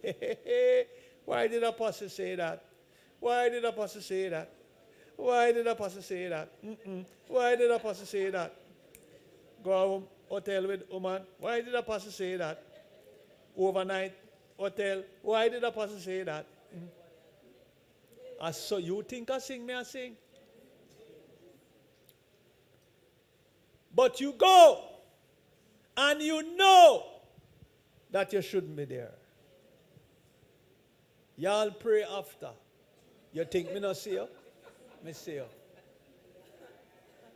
hey, hey. Why did Apostle say that? Why did Apostle say that? Why did Apostle say that? Why did Apostle say that? Go home, hotel with woman. Why did Apostle say that? Overnight, hotel. Why did Apostle say that? So you think I sing, me I sing? But you go and you know that you shouldn't be there. Y'all pray after. You think me not see you? Me see you.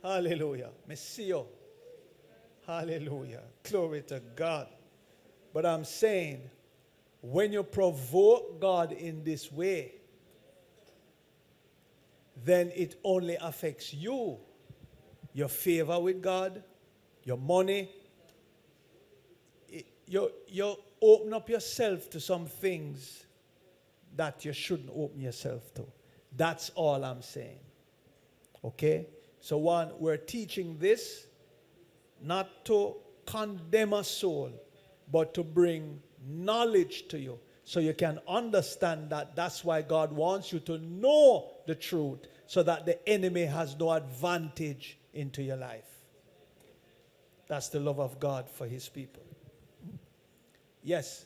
Hallelujah. Me see you. Hallelujah. Glory to God. But I'm saying, when you provoke God in this way, then it only affects you. Your favor with God, your money. You open up yourself to some things that you shouldn't open yourself to. That's all I'm saying. Okay? So one, we're teaching this not to condemn a soul, but to bring knowledge to you so you can understand that that's why God wants you to know the truth so that the enemy has no advantage into your life. That's the love of God for his people. Yes.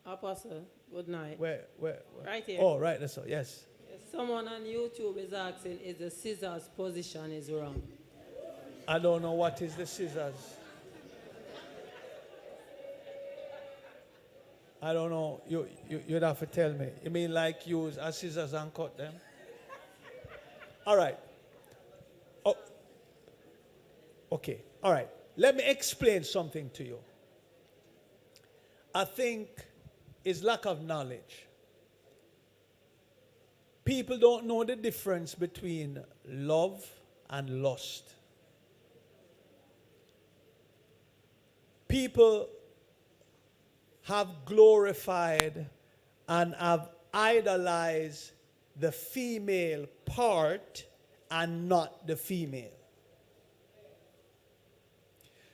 Apostle, good night. Where? Right here. Oh, right. That's all. Yes. Someone on YouTube is asking if the scissors position is wrong. I don't know what is the scissors. I don't know. You'd have to tell me. You mean like use a scissors and cut them? All right. Oh. Okay. All right. Let me explain something to you. I think it's lack of knowledge. People don't know the difference between love and lust. People have glorified and have idolized the female part and not the female.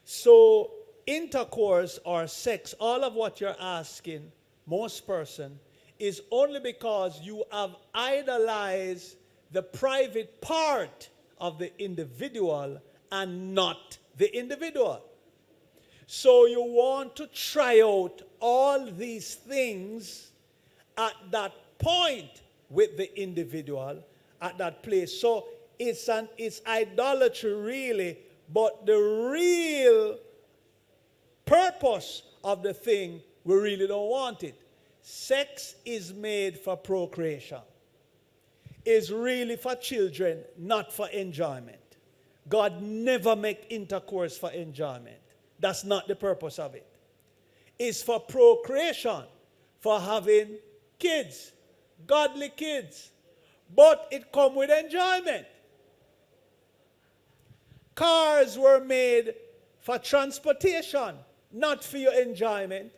So intercourse or sex, all of what you're asking, most person, is only because you have idolized the private part of the individual and not the individual. So you want to try out all these things at that point with the individual, at that place. So it's idolatry really, but the real purpose of the thing we really don't want it. Sex is made for procreation. It's really for children, not for enjoyment. God never make intercourse for enjoyment. That's not the purpose of it. It's for procreation, for having kids, godly kids. But it comes with enjoyment. Cars were made for transportation, not for your enjoyment.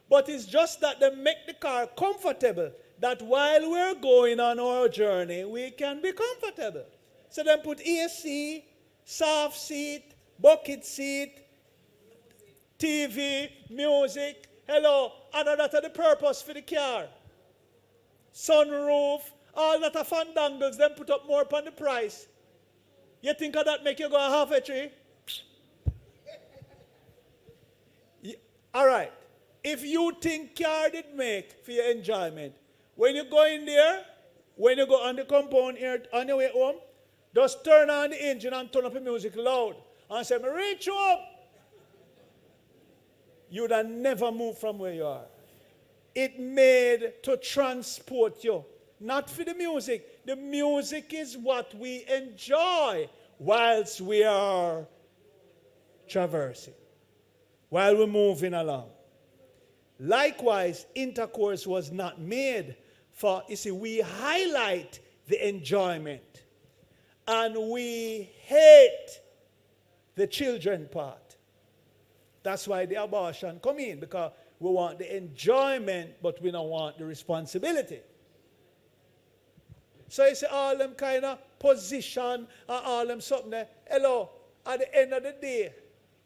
But it's just that they make the car comfortable, that while we're going on our journey, we can be comfortable. So then put AC, soft seat, bucket seat, TV, music, hello, and that's the purpose for the car. Sunroof, all that are fandangles, then put up more upon the price. You think of that make you go half a tree? All right. If you think car did make for your enjoyment, when you go in there, when you go on the compound here on your way home, just turn on the engine and turn up the music loud and say, "Me reach you up." You'd have never moved from where you are. It made to transport you, not for the music. The music is what we enjoy whilst we are traversing, while we're moving along. Likewise, intercourse was not made for, you see, we highlight the enjoyment and we hate the children part. That's why the abortion come in, because we want the enjoyment, but we don't want the responsibility. So you see all them kind of position and all them something there. Hello, at the end of the day,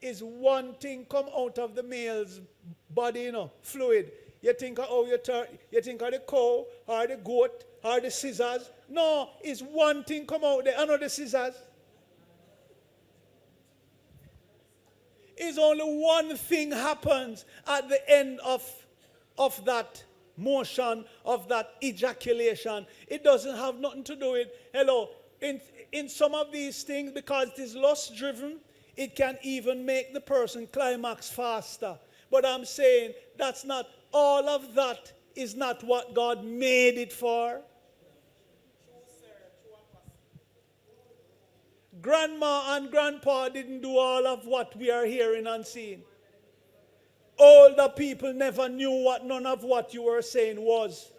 is one thing come out of the male's body, you know, fluid. You think of how you think of the cow or the goat or the scissors. No, it's one thing come out there. I know the scissors. It's only one thing happens at the end of that motion, of that ejaculation. It doesn't have nothing to do with, hello, in some of these things, because it is lust driven, it can even make the person climax faster. But I'm saying that's not, all of that is not what God made it for. Grandma and grandpa didn't do all of what we are hearing and seeing. Older people never knew what none of what you were saying was.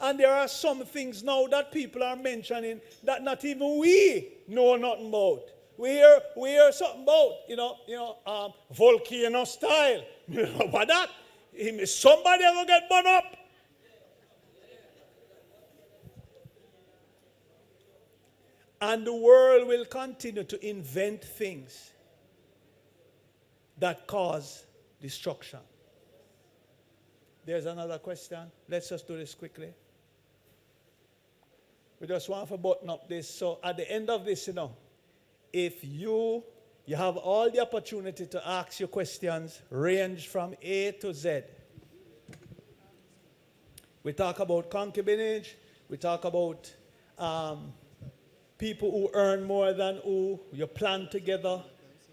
And there are some things now that people are mentioning that not even we know nothing about. We hear something about, volcano style. What that? Somebody ever get burned up? And the world will continue to invent things that cause destruction. There's another question. Let's just do this quickly. We just want to button up this. So at the end of this, if you have all the opportunity to ask your questions, range from A to Z. We talk about concubinage. We talk about people who earn more than who. You plan together.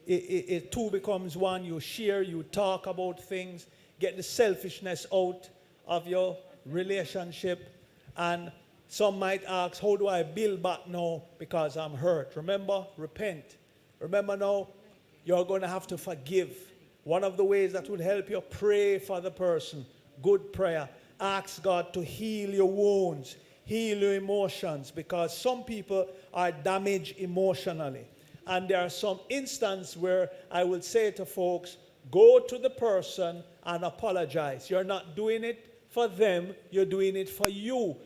It two becomes one. You share. You talk about things. Get the selfishness out of your relationship. And some might ask, how do I build back now because I'm hurt? Remember, repent. Remember now, you're going to have to forgive. One of the ways that would help you, pray for the person. Good prayer. Ask God to heal your wounds, heal your emotions, because some people are damaged emotionally. And there are some instances where I will say to folks, go to the person and apologize. You're not doing it for them, you're doing it for you.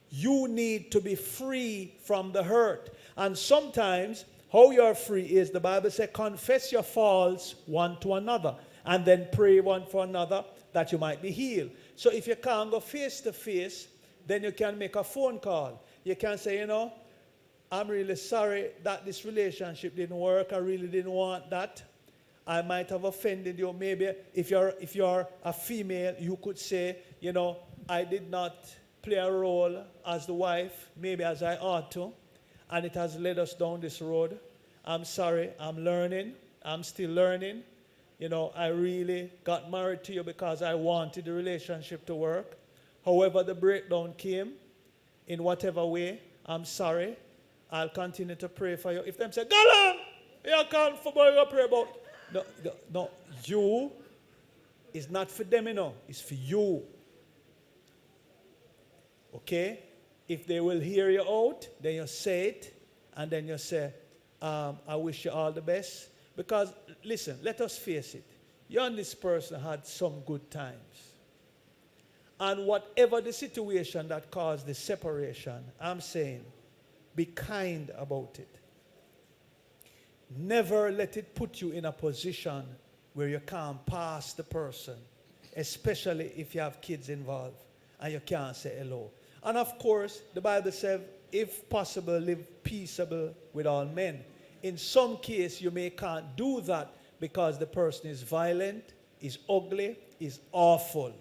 You need to be free from the hurt. And sometimes, how you're free is, the Bible says, confess your faults one to another, and then pray one for another that you might be healed. So if you can't go face to face, then you can make a phone call. You can say, I'm really sorry that this relationship didn't work. I really didn't want that. I might have offended you. Maybe if you're a female, you could say, I did not play a role as the wife, maybe as I ought to, and it has led us down this road. I'm sorry, I'm learning. I'm still learning. you know, I really got married to you because I wanted the relationship to work. However, the breakdown came in whatever way, I'm sorry. I'll continue to pray for you. If them say, go on, you can't for boy you pray about. No, no, no, you is not for them, you know. It's for you. Okay? If they will hear you out, then you say it, and then you say, I wish you all the best. Because, listen, let us face it. You and this person had some good times. And whatever the situation that caused the separation, I'm saying, be kind about it. Never let it put you in a position where you can't pass the person, especially if you have kids involved and you can't say hello. And of course, the Bible says, if possible, live peaceable with all men. In some case, you may can't do that because the person is violent, is ugly, is awful.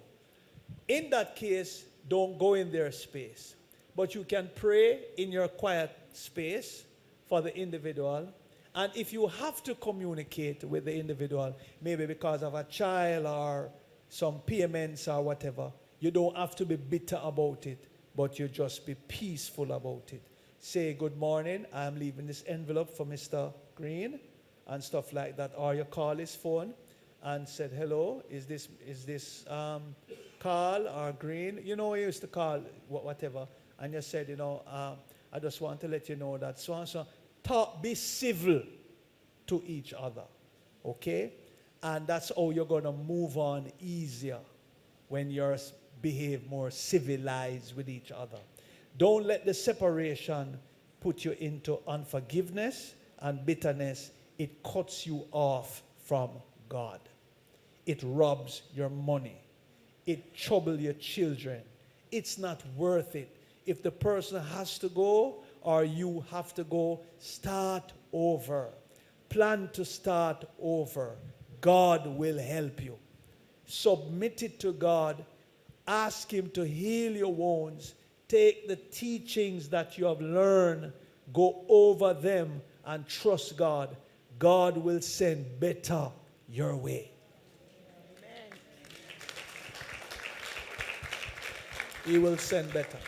In that case, don't go in their space. But you can pray in your quiet space for the individual. And if you have to communicate with the individual, maybe because of a child or some payments or whatever, you don't have to be bitter about it, but you just be peaceful about it. Say, good morning, I'm leaving this envelope for Mr. Green and stuff like that. Or you call his phone and said, hello, is this Carl or Green? You know, he used to call whatever. And you said, you know, I just want to let you know that so and so. Be civil to each other, okay? And that's how you're going to move on easier when you behave more civilized with each other. Don't let the separation put you into unforgiveness and bitterness. It cuts you off from God. It robs your money. It troubles your children. It's not worth it. If the person has to go or you have to go, start over. Plan to start over. God will help you. Submit it to God. Ask Him to heal your wounds. Take the teachings that you have learned, go over them and trust God. God will send better your way. Amen. He will send better.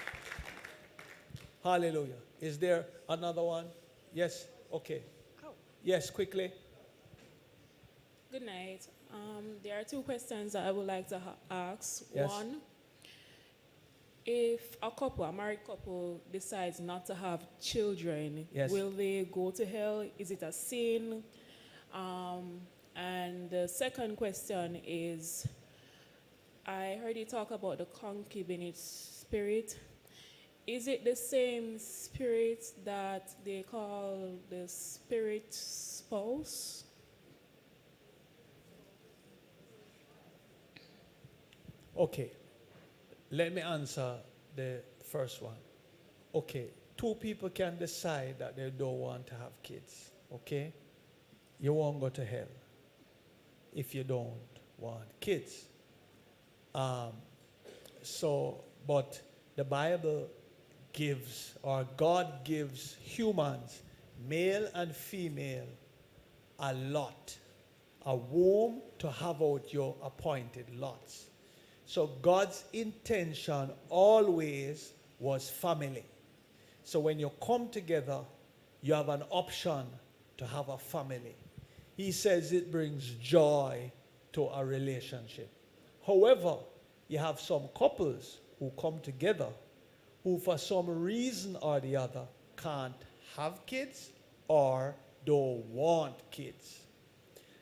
Hallelujah. Is there another one? Yes? Okay. Yes, quickly. Good night. There are two questions that I would like to ask. Yes. One, if a married couple, decides not to have children, yes, will they go to hell? Is it a sin? And the second question is, I heard you talk about the concubinage spirit. Is it the same spirit that they call the spirit spouse? Okay. Let me answer the first one. Okay. Two people can decide that they don't want to have kids. Okay? You won't go to hell if you don't want kids. But the Bible gives, or God gives humans, male and female, a lot, a womb to have out your appointed lots. So God's intention always was family. So when you come together, you have an option to have a family. He says it brings joy to a relationship. However, you have some couples who come together who for some reason or the other can't have kids or don't want kids.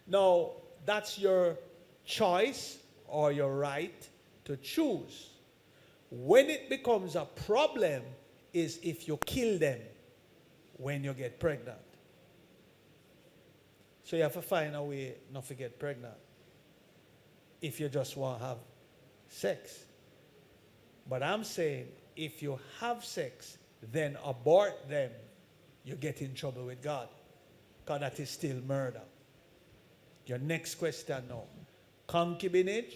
Now, that's your choice or your right to choose. When it becomes a problem is if you kill them when you get pregnant. So you have to find a way not to get pregnant if you just want to have sex. But I'm saying if you have sex, then abort them, you get in trouble with God. Because that is still murder. Your next question now. Concubinage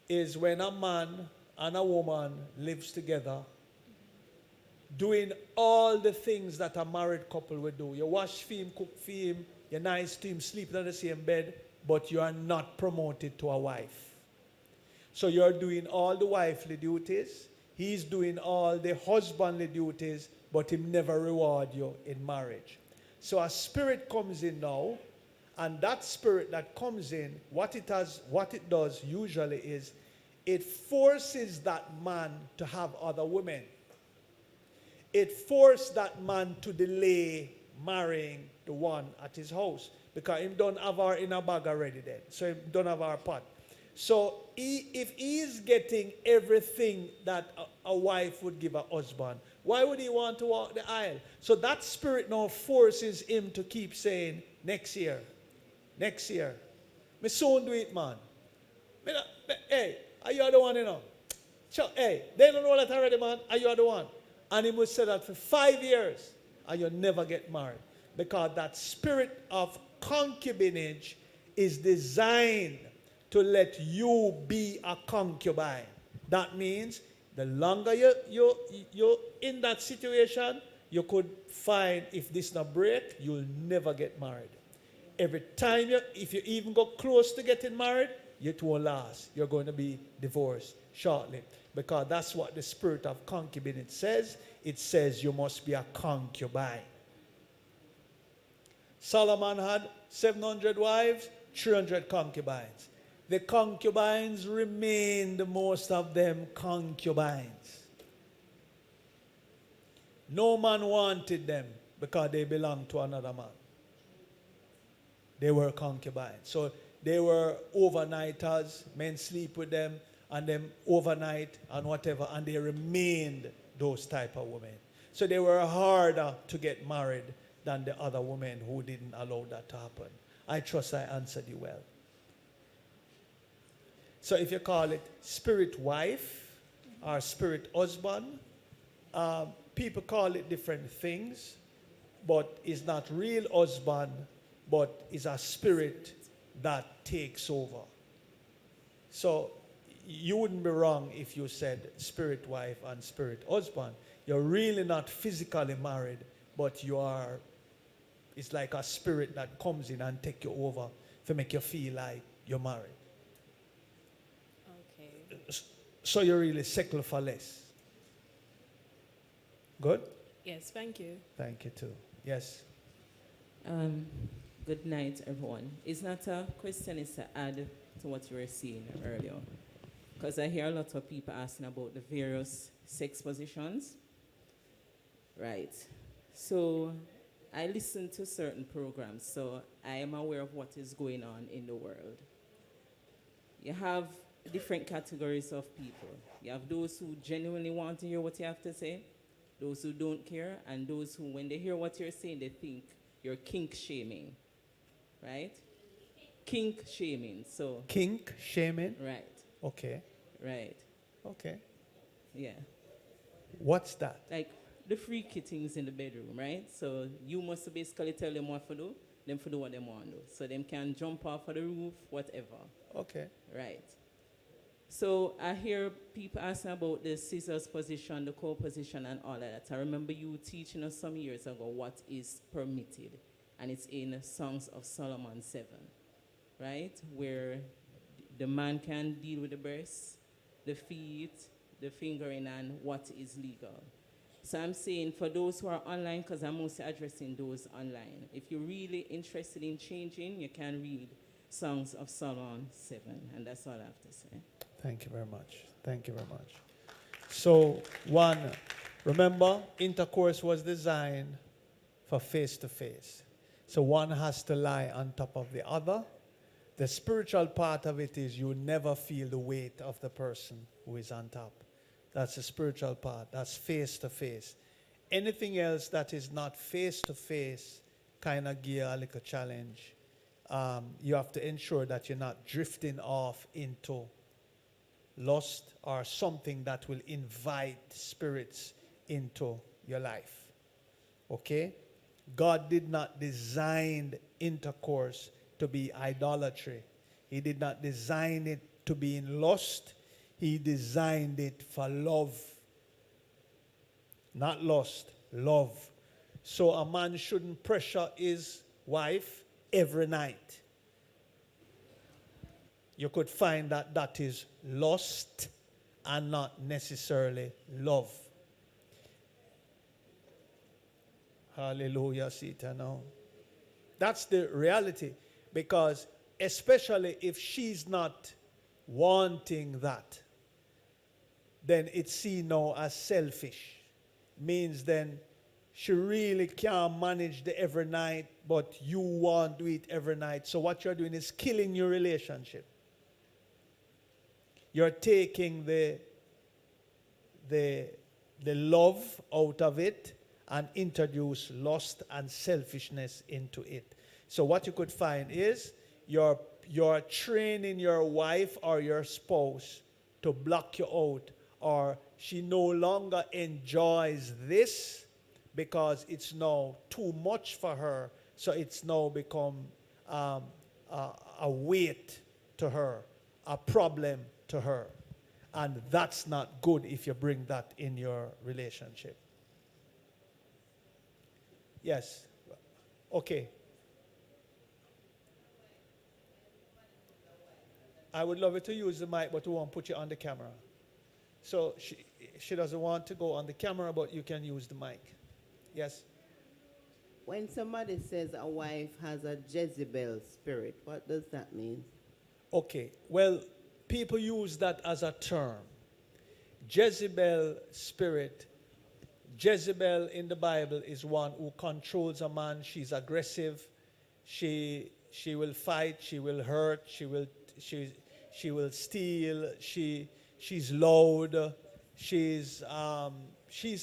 is when a man and a woman lives together doing all the things that a married couple would do. You wash for him, cook for him, you're nice to him, sleeping on the same bed. but you are not promoted to a wife. So you're doing all the wifely duties. He's doing all the husbandly duties, but he never reward you in marriage. So a spirit comes in now, and that spirit that comes in, what it does usually is it forces that man to have other women. It forced that man to delay marrying the one at his house because he don't have her in a bag already then. So he don't have her pot. So if he is getting everything that a wife would give a husband, why would he want to walk the aisle? So that spirit now forces him to keep saying, next year, next year. Me soon do it, man. Hey, are you the one, you know? Hey, they don't know that already, man. Are you the one? And he must say that for 5 years, and you never get married. Because that spirit of concubinage is designed to let you be a concubine. That means the longer you're in that situation, you could find if this not break, you'll never get married. Every time if you even go close to getting married, it won't last. You're going to be divorced shortly. Because that's what the spirit of concubinage says. It says you must be a concubine. Solomon had 700 wives, 300 concubines. The concubines remained, most of them, concubines. No man wanted them because they belonged to another man. They were concubines. So they were overnighters. Men sleep with them and them overnight and whatever, and they remained those type of women. So they were harder to get married than the other women who didn't allow that to happen. I trust I answered you well. So if you call it spirit wife or spirit husband, people call it different things, but it's not real husband, but it's a spirit that takes over. So you wouldn't be wrong if you said spirit wife and spirit husband. You're really not physically married, but you are, it's like a spirit that comes in and take you over to make you feel like you're married. Okay. So you're really secular for less. Good? Yes, thank you. Thank you too. Yes. Good night, everyone. It's not a question, it's to add to what you were saying earlier. Because I hear a lot of people asking about the various sex positions. Right. So I listen to certain programs, so I am aware of what is going on in the world. You have different categories of people. You have those who genuinely want to hear what you have to say, those who don't care, and those who, when they hear what you're saying, they think you're kink shaming. Right? Kink shaming. So Kink shaming? right. Okay. Right. Okay. Yeah. What's that? Like the freaky things in the bedroom, right? So you must basically tell them what to do, them to do what they want to do. So them can jump off of the roof, whatever. Okay. Right. So I hear people asking about the scissors position, the core position, and all of that. I remember you teaching us some years ago what is permitted. And it's in Songs of Solomon 7, right? Where the man can deal with the breasts, the feet, the fingering, and what is legal. So I'm saying for those who are online, because I'm mostly addressing those online, if you're really interested in changing, you can read Songs of Solomon 7, and that's all I have to say. Thank you very much. Thank you very much. So, one, remember, intercourse was designed for face-to-face. So one has to lie on top of the other. The spiritual part of it is you never feel the weight of the person who is on top. That's the spiritual part. That's face-to-face. Anything else that is not face-to-face kind of give a little challenge. You have to ensure that you're not drifting off into lust or something that will invite spirits into your life. Okay? God did not design intercourse to be idolatry. He did not design it to be in lust. He designed it for love. Not lust, love. So a man shouldn't pressure his wife every night. you could find that that is lust and not necessarily love. Hallelujah, Sita now. That's the reality, because especially if she's not wanting that, then it's seen now as selfish. Means then she really can't manage the every night, but you want to do it every night. So what you're doing is killing your relationship. You're taking the love out of it and introduce lust and selfishness into it. So what you could find is you're training your wife or your spouse to block you out, or she no longer enjoys this because it's now too much for her. So it's now become a weight to her, a problem to her. And that's not good if you bring that in your relationship. Yes. Okay. I would love you to use the mic, but we won't put you on the camera. So she doesn't want to go on the camera, but you can use the mic. Yes. When somebody says a wife has a Jezebel spirit, what does that mean? Okay. Well, people use that as a term. Jezebel spirit. Jezebel in the Bible is one who controls a man. She's aggressive. She will fight. She will hurt. She will steal. She's loud. She's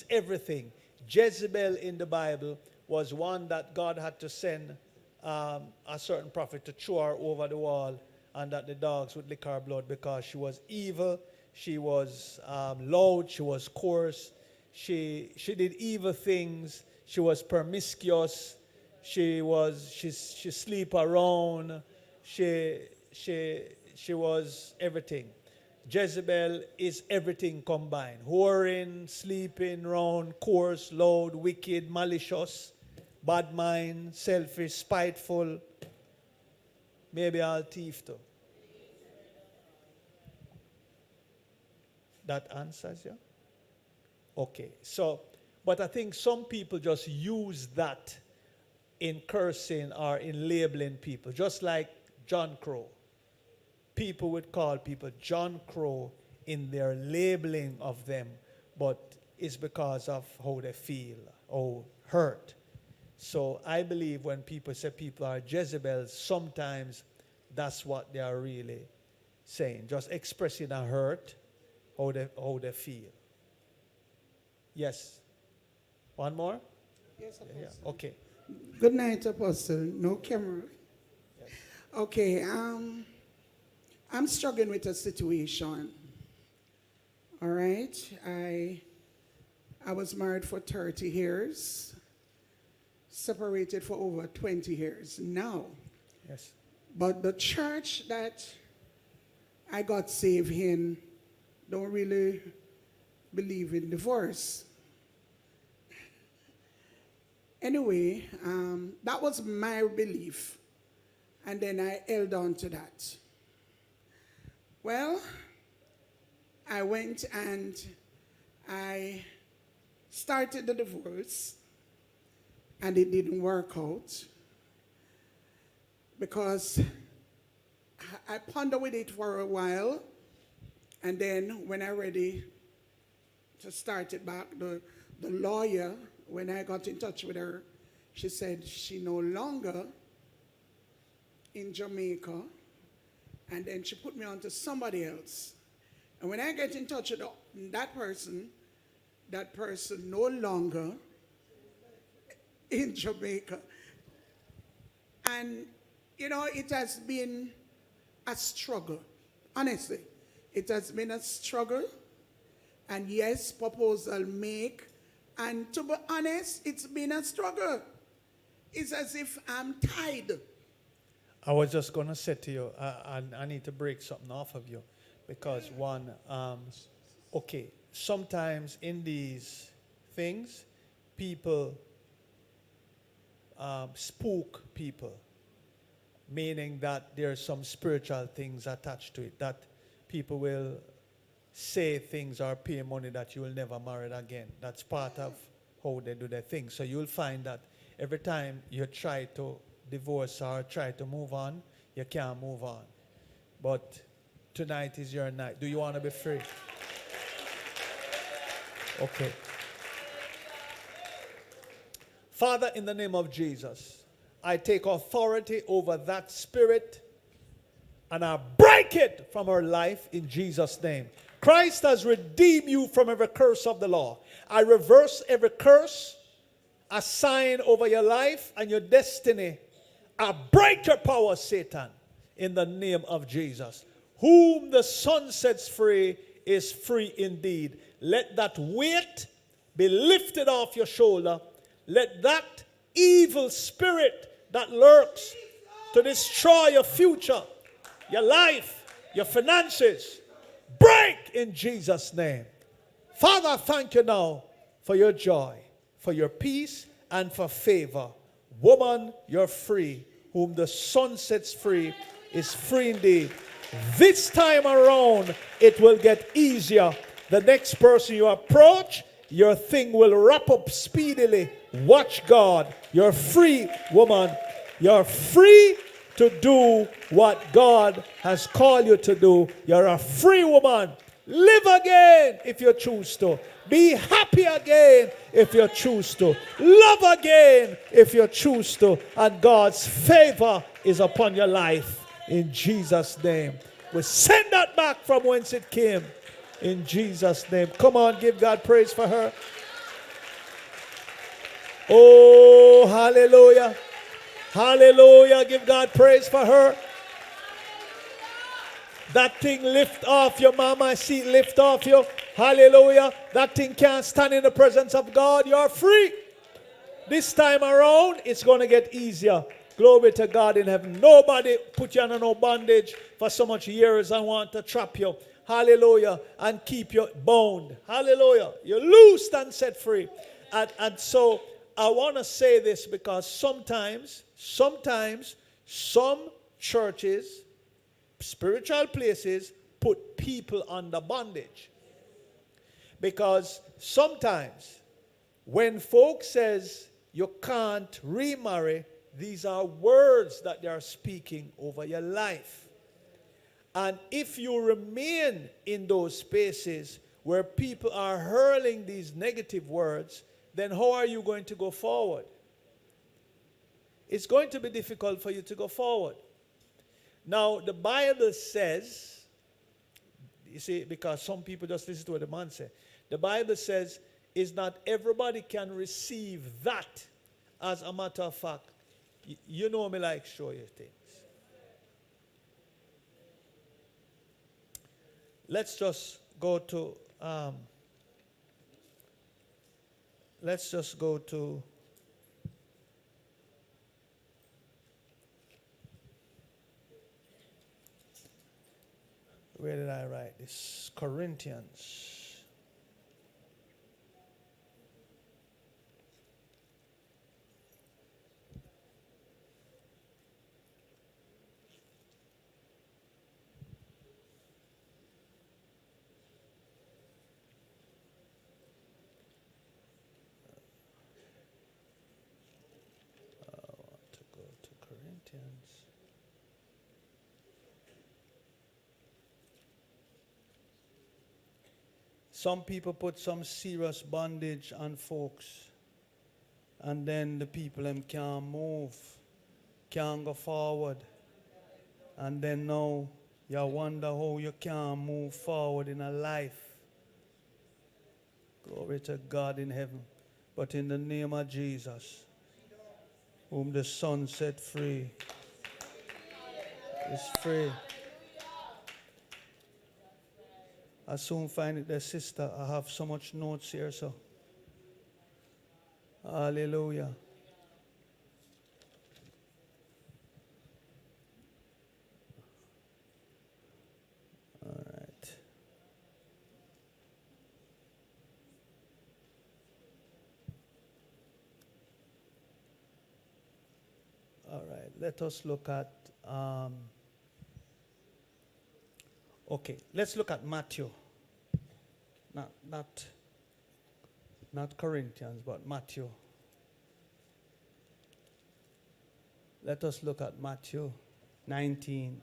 everything. Jezebel in the Bible was one that God had to send a certain prophet to throw her over the wall, and that the dogs would lick her blood, because she was evil. She was loud. She was coarse. She did evil things. She was promiscuous. She sleep around. She was everything. Jezebel is everything combined. Whoring, sleeping around, coarse, loud, wicked, malicious, bad mind, selfish, spiteful. Maybe I'll thief too. That answers you? Okay, so, but I think some people just use that in cursing or in labeling people, just like John Crow. People would call people John Crow in their labeling of them, but it's because of how they feel or hurt. So I believe when people say people are Jezebels, sometimes that's what they are really saying, just expressing a hurt, how they feel. Yes. One more? Yes, Apostle. Yeah. Okay. Good night, Apostle. No camera. Yes. Okay, I'm struggling with a situation. All right? I was married for 30 years, separated for over 20 years now. Yes. But the church that I got saved in don't really believe in divorce. Anyway, that was my belief, and then I held on to that. Well, I went and I started the divorce, and it didn't work out because I pondered with it for a while, and then when I'm ready to start it back, the lawyer, when I got in touch with her, she said she no longer in Jamaica, and then she put me on to somebody else. And when I get in touch with that person no longer in Jamaica. And, you know, it has been a struggle. Honestly, it has been a struggle. And yes, proposal make. And to be honest, it's been a struggle. It's as if I'm tied. I was just going to say to you, I need to break something off of you. Because one, okay, sometimes in these things, people spook people meaning that there are some spiritual things attached to it, that people will say things or pay money that you will never marry again. That's part of how they do their thing. So you'll find that every time you try to divorce or try to move on, you can't move on. But tonight is your night. Do you want to be free? Okay. Father, in the name of Jesus, I take authority over that spirit and I break it from her life in Jesus' name. Christ has redeemed you from every curse of the law. I reverse every curse assigned over your life and your destiny. I break your power, Satan, in the name of Jesus. Whom the Son sets free is free indeed. Let that weight be lifted off your shoulder. Let that evil spirit that lurks to destroy your future, your life, your finances, break in Jesus' name. Father, I thank you now for your joy, for your peace, and for favor. Woman, you're free. Whom the Son sets free is free indeed. This time around, it will get easier. The next person you approach, your thing will wrap up speedily. Watch God. You're free, woman. You're free to do what God has called you to do. You're a free woman. Live again if you choose to. Be happy again if you choose to. Love again if you choose to. And God's favor is upon your life in Jesus' name. We send that back from whence it came in Jesus' name. Come on, give God praise for her. Oh, hallelujah. Hallelujah. Give God praise for her. That thing lift off your mama. I see it lift off you. Hallelujah. That thing can't stand in the presence of God. You're free. This time around, it's going to get easier. Glory to God in heaven. Nobody put you under no bondage for so much years and want to trap you. Hallelujah. And keep you bound. Hallelujah. You're loosed and set free. And so I want to say this because sometimes some churches, spiritual places, put people under bondage. Because sometimes when folks says you can't remarry, these are words that they are speaking over your life. And if you remain in those spaces where people are hurling these negative words, then how are you going to go forward? It's going to be difficult for you to go forward. Now, the Bible says, you see, because some people just listen to what the man says. The Bible says, is not everybody can receive that. As a matter of fact, you know me like show you things. Let's just go to, where did I write this? Corinthians. Some people put some serious bondage on folks, and then the people them can't move, can't go forward. And then now you wonder how you can't move forward in a life. Glory to God in heaven. But in the name of Jesus, whom the Son set free is free. I soon find it there, sister. I have so much notes here, so. Hallelujah. All right. All right. Let us look at Okay, let's look at Matthew. Not Corinthians, but Matthew. Let us look at Matthew 19.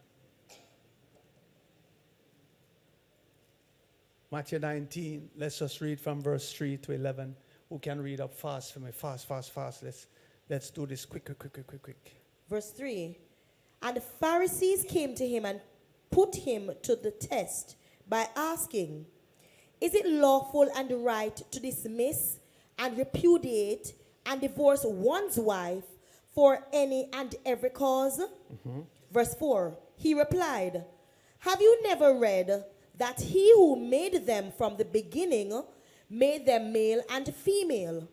Matthew 19, let's just read from verse 3 to 11. Who can read up fast for me? Fast. Let's do this quick. Verse 3. And the Pharisees came to him and put him to the test by asking, is it lawful and right to dismiss and repudiate and divorce one's wife for any and every cause? Verse 4. He replied, have you never read that he who made them from the beginning made them male and female?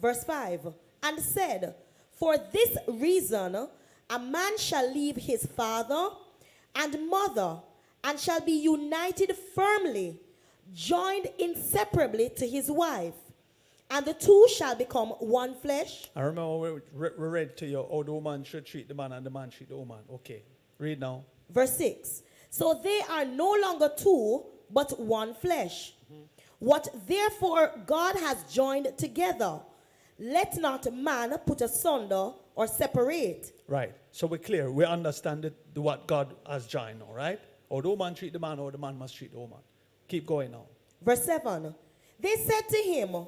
Verse 5. And said, for this reason a man shall leave his father and mother and shall be united firmly, joined inseparably to his wife, and the two shall become one flesh. I remember we read to you how the woman should treat the man and the man treat the woman. Okay, read now. Verse 6. So they are no longer two, but one flesh. What therefore God has joined together, let not man put asunder or separate. Right. So we're clear. We understand what God has joined now, right? Or the woman treat the man, or the man must treat the woman. Keep going now. Verse 7. They said to him,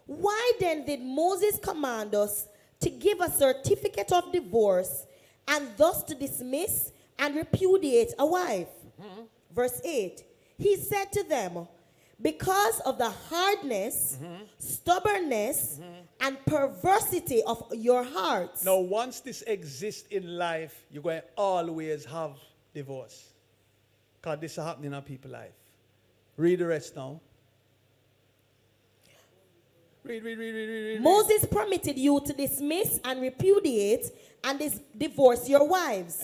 why then did Moses command us to give a certificate of divorce and thus to dismiss and repudiate a wife? Verse 8. He said to them, because of the hardness, stubbornness, and perversity of your hearts. Now, once this exists in life, you're going to always have divorce. Because this is happening in people's life. Read the rest now. Read. Moses permitted you to dismiss and repudiate and divorce your wives.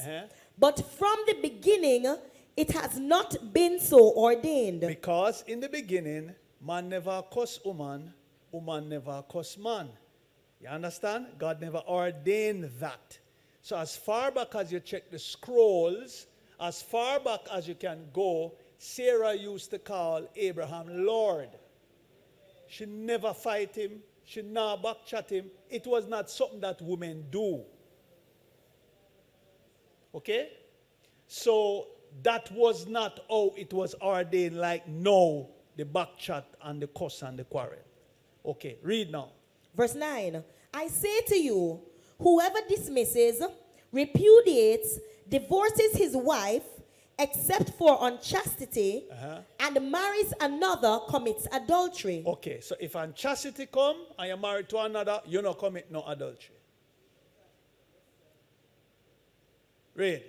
But from the beginning, it has not been so ordained. Because in the beginning, man never cursed woman, woman never cursed man. You understand? God never ordained that. So as far back as you check the scrolls, as far back as you can go, Sarah used to call Abraham Lord. She never fight him. She never backchat him. It was not something that women do. Okay? So that was not how it was ordained like no, the backchat and the cuss and the quarrel. Okay, read now. Verse 9. I say to you, whoever dismisses, repudiates, divorces his wife, except for unchastity, and marries another, commits adultery. Okay, so if unchastity come and you're married to another, you don't commit no adultery. Read.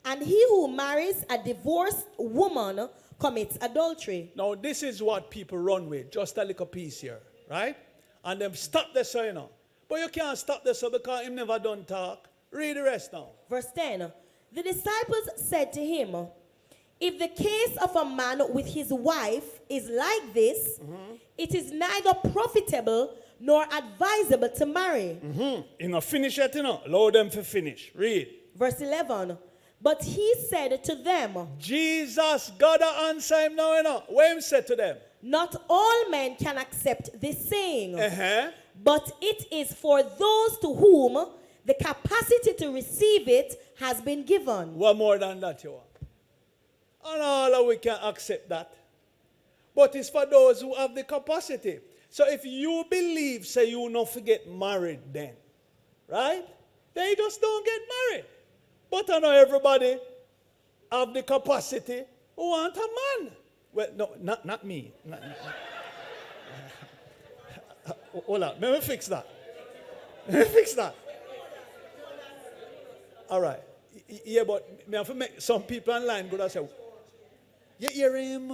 And he who marries a divorced woman commits adultery. Now this is what people run with, just a little piece here, right? And them stop this, you know. But you can't stop this because him never done talk. Read the rest now. Verse 10. The disciples said to him, if the case of a man with his wife is like this, it is neither profitable nor advisable to marry. You know, finish it, you know. Allow them to finish. Read. Verse 11. But he said to them, Jesus, God answer him now, you know. What him said to them? not all men can accept this saying, but it is for those to whom the capacity to receive it has been given. What more than that you want? And all of we can accept that. But it's for those who have the capacity. So if you believe, say you not forget married then, right? Then you just don't get married. But I know everybody have the capacity who want a man. Well, no, not me. Hold on, let me fix that. Let me fix that. All right. Yeah, but me have to make some people online go and say, you hear him?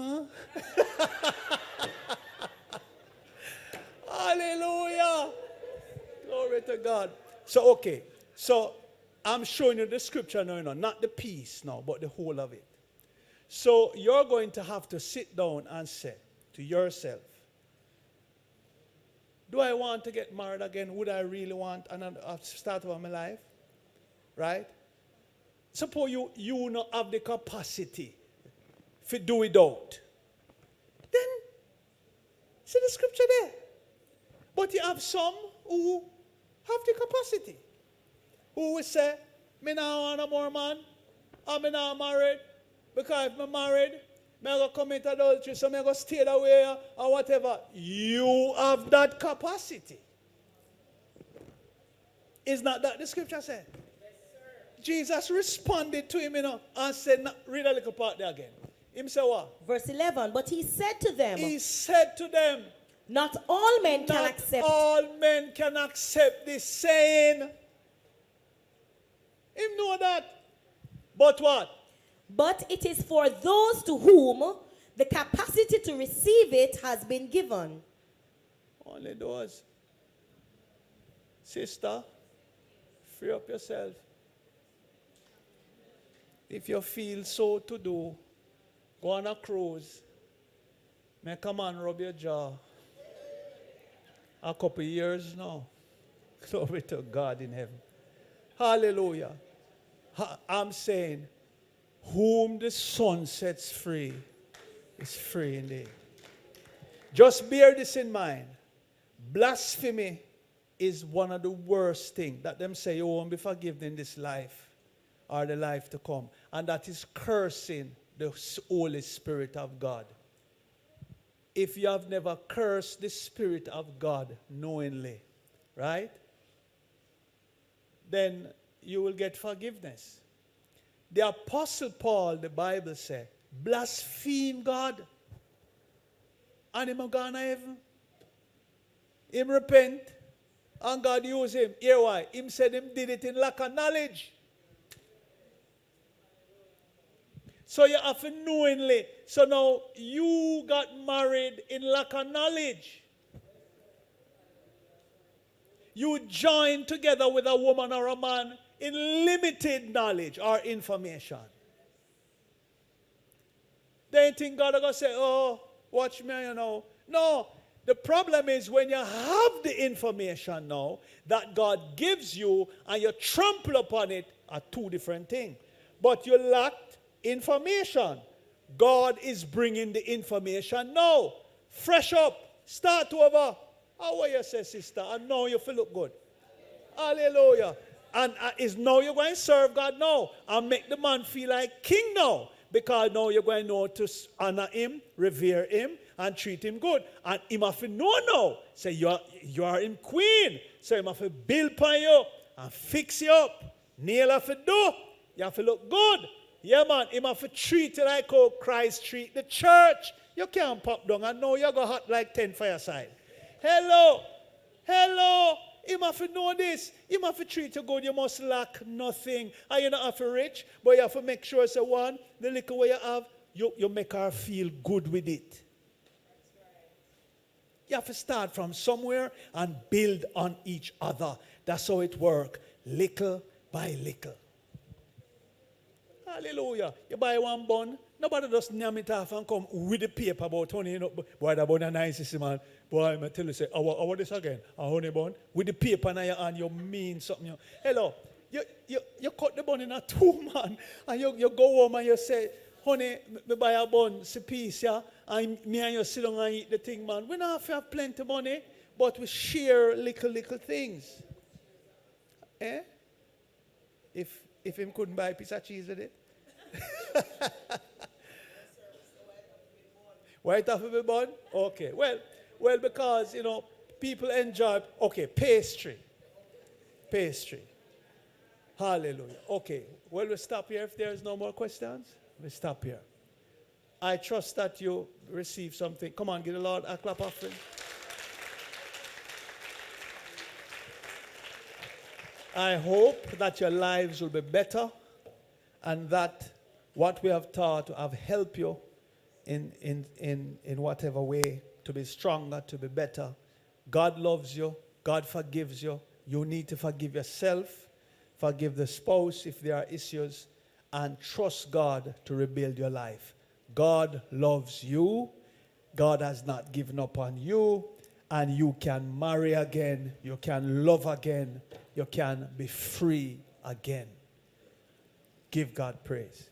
Hallelujah. Glory to God. So, okay. So, I'm showing you the scripture now, not the piece now, but the whole of it. So, you're going to have to sit down and say to yourself, do I want to get married again? Would I really want another start of my life? Right? suppose you not have the capacity to do without. Then, see the scripture there. But you have some who have the capacity. Who will say, me now want a more man, and me not married, because if me married, me go commit adultery, so me go stay that way or whatever. You have that capacity. Is not that the scripture said? Yes, sir. Jesus responded to him, and said, read a little part there again. Him say what? Verse 11, but he said to them, He said to them, not all men can accept. Not all men can accept this saying. Him know that. But what? But it is for those to whom the capacity to receive it has been given. Only those. Sister, free up yourself. If you feel so to do, go on a cruise. Make a man rub your jaw. A couple years now. Glory to God in heaven. Hallelujah. I'm saying, whom the Son sets free is free indeed. Just bear this in mind. Blasphemy is one of the worst things that them say you won't be forgiven in this life or the life to come. And that is cursing the Holy Spirit of God. If you have never cursed the Spirit of God knowingly, right? Then you will get forgiveness. The Apostle Paul, the Bible said, blaspheme God. And him gone to heaven. Him repent. And God use him. Here why? Him said him did it in lack of knowledge. So you have to knowingly. So now you got married in lack of knowledge. You joined together with a woman or a man in limited knowledge or information. They think God is going to say, oh, watch me, No. The problem is when you have the information now that God gives you and you trample upon it are two different things. But you lacked information. God is bringing the information now. Fresh up. Start over. How are you, say, sister? And now you feel look good. Hallelujah. And is now you're going to serve God now and make the man feel like king now. Because now you're going to know to honor him, revere him, and treat him good. And him have to know now. Say you are him queen. So him have to build upon you and fix you up. Nail have to do. You have to look good. Yeah, man. Him have to treat you like how Christ treat the church. You can't pop down and now you go hot like 10 fireside. Hello. You must know this. You must treat you good. You must lack nothing. And you don't have to rich, but you have to make sure, say, one, the little way you have, you make her feel good with it. You have to start from somewhere and build on each other. That's how it works, little by little. Hallelujah. You buy one bun, nobody just name it off and come with the paper about honey. Boy, that bun is nice, man. Boy, I tell you, say, how this again? A honey bun? With the paper in your hand, you mean something. Hello. You cut the bun in a two, man. And you go home and you say, honey, me buy a bun, it's a piece, yeah? And me and you sit down and eat the thing, man. We don't have plenty of money, but we share little things. Eh? If him couldn't buy a piece of cheese with it. White off of a bun? Okay. Well, because, people enjoy, pastry. Hallelujah. Okay. Well, we'll stop here if there's no more questions. We'll stop here. I trust that you receive something. Come on, give the Lord a clap offering. I hope that your lives will be better and that what we have taught have helped you in whatever way to be stronger, to be better. God loves you. God forgives you. You need to forgive yourself, forgive the spouse if there are issues, and trust God to rebuild your life. God loves you. God has not given up on you. And you can marry again. You can love again. You can be free again. Give God praise.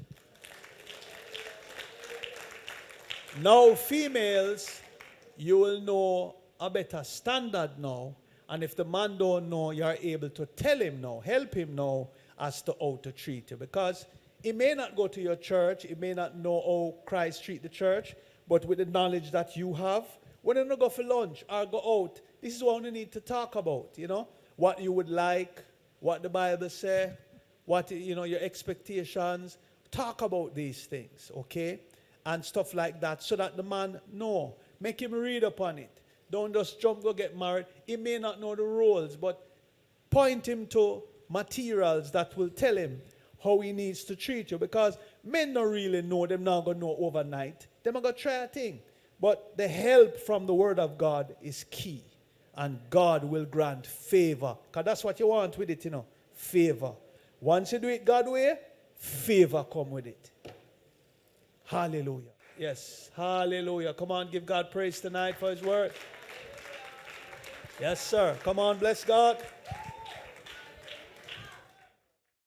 Now, females, you will know a better standard now. And if the man don't know, you're able to tell him now, help him now as to how to treat you. Because he may not go to your church, he may not know how Christ treat the church, but with the knowledge that you have, when you go for lunch or go out, this is what we need to talk about, you know, what you would like, what the Bible say, what, you know, your expectations. Talk about these things, okay? And stuff like that, so that the man know. Make him read upon it. Don't just jump, go get married. He may not know the rules, but point him to materials that will tell him how he needs to treat you. Because men don't really know, them not going to know overnight. Them are going to try a thing. But the help from the word of God is key. And God will grant favor. Because that's what you want with it, you know. Favor. Once you do it God's way, favor come with it. Hallelujah. Yes, hallelujah. Come on, give God praise tonight for his word. Yes, sir. Come on, bless God.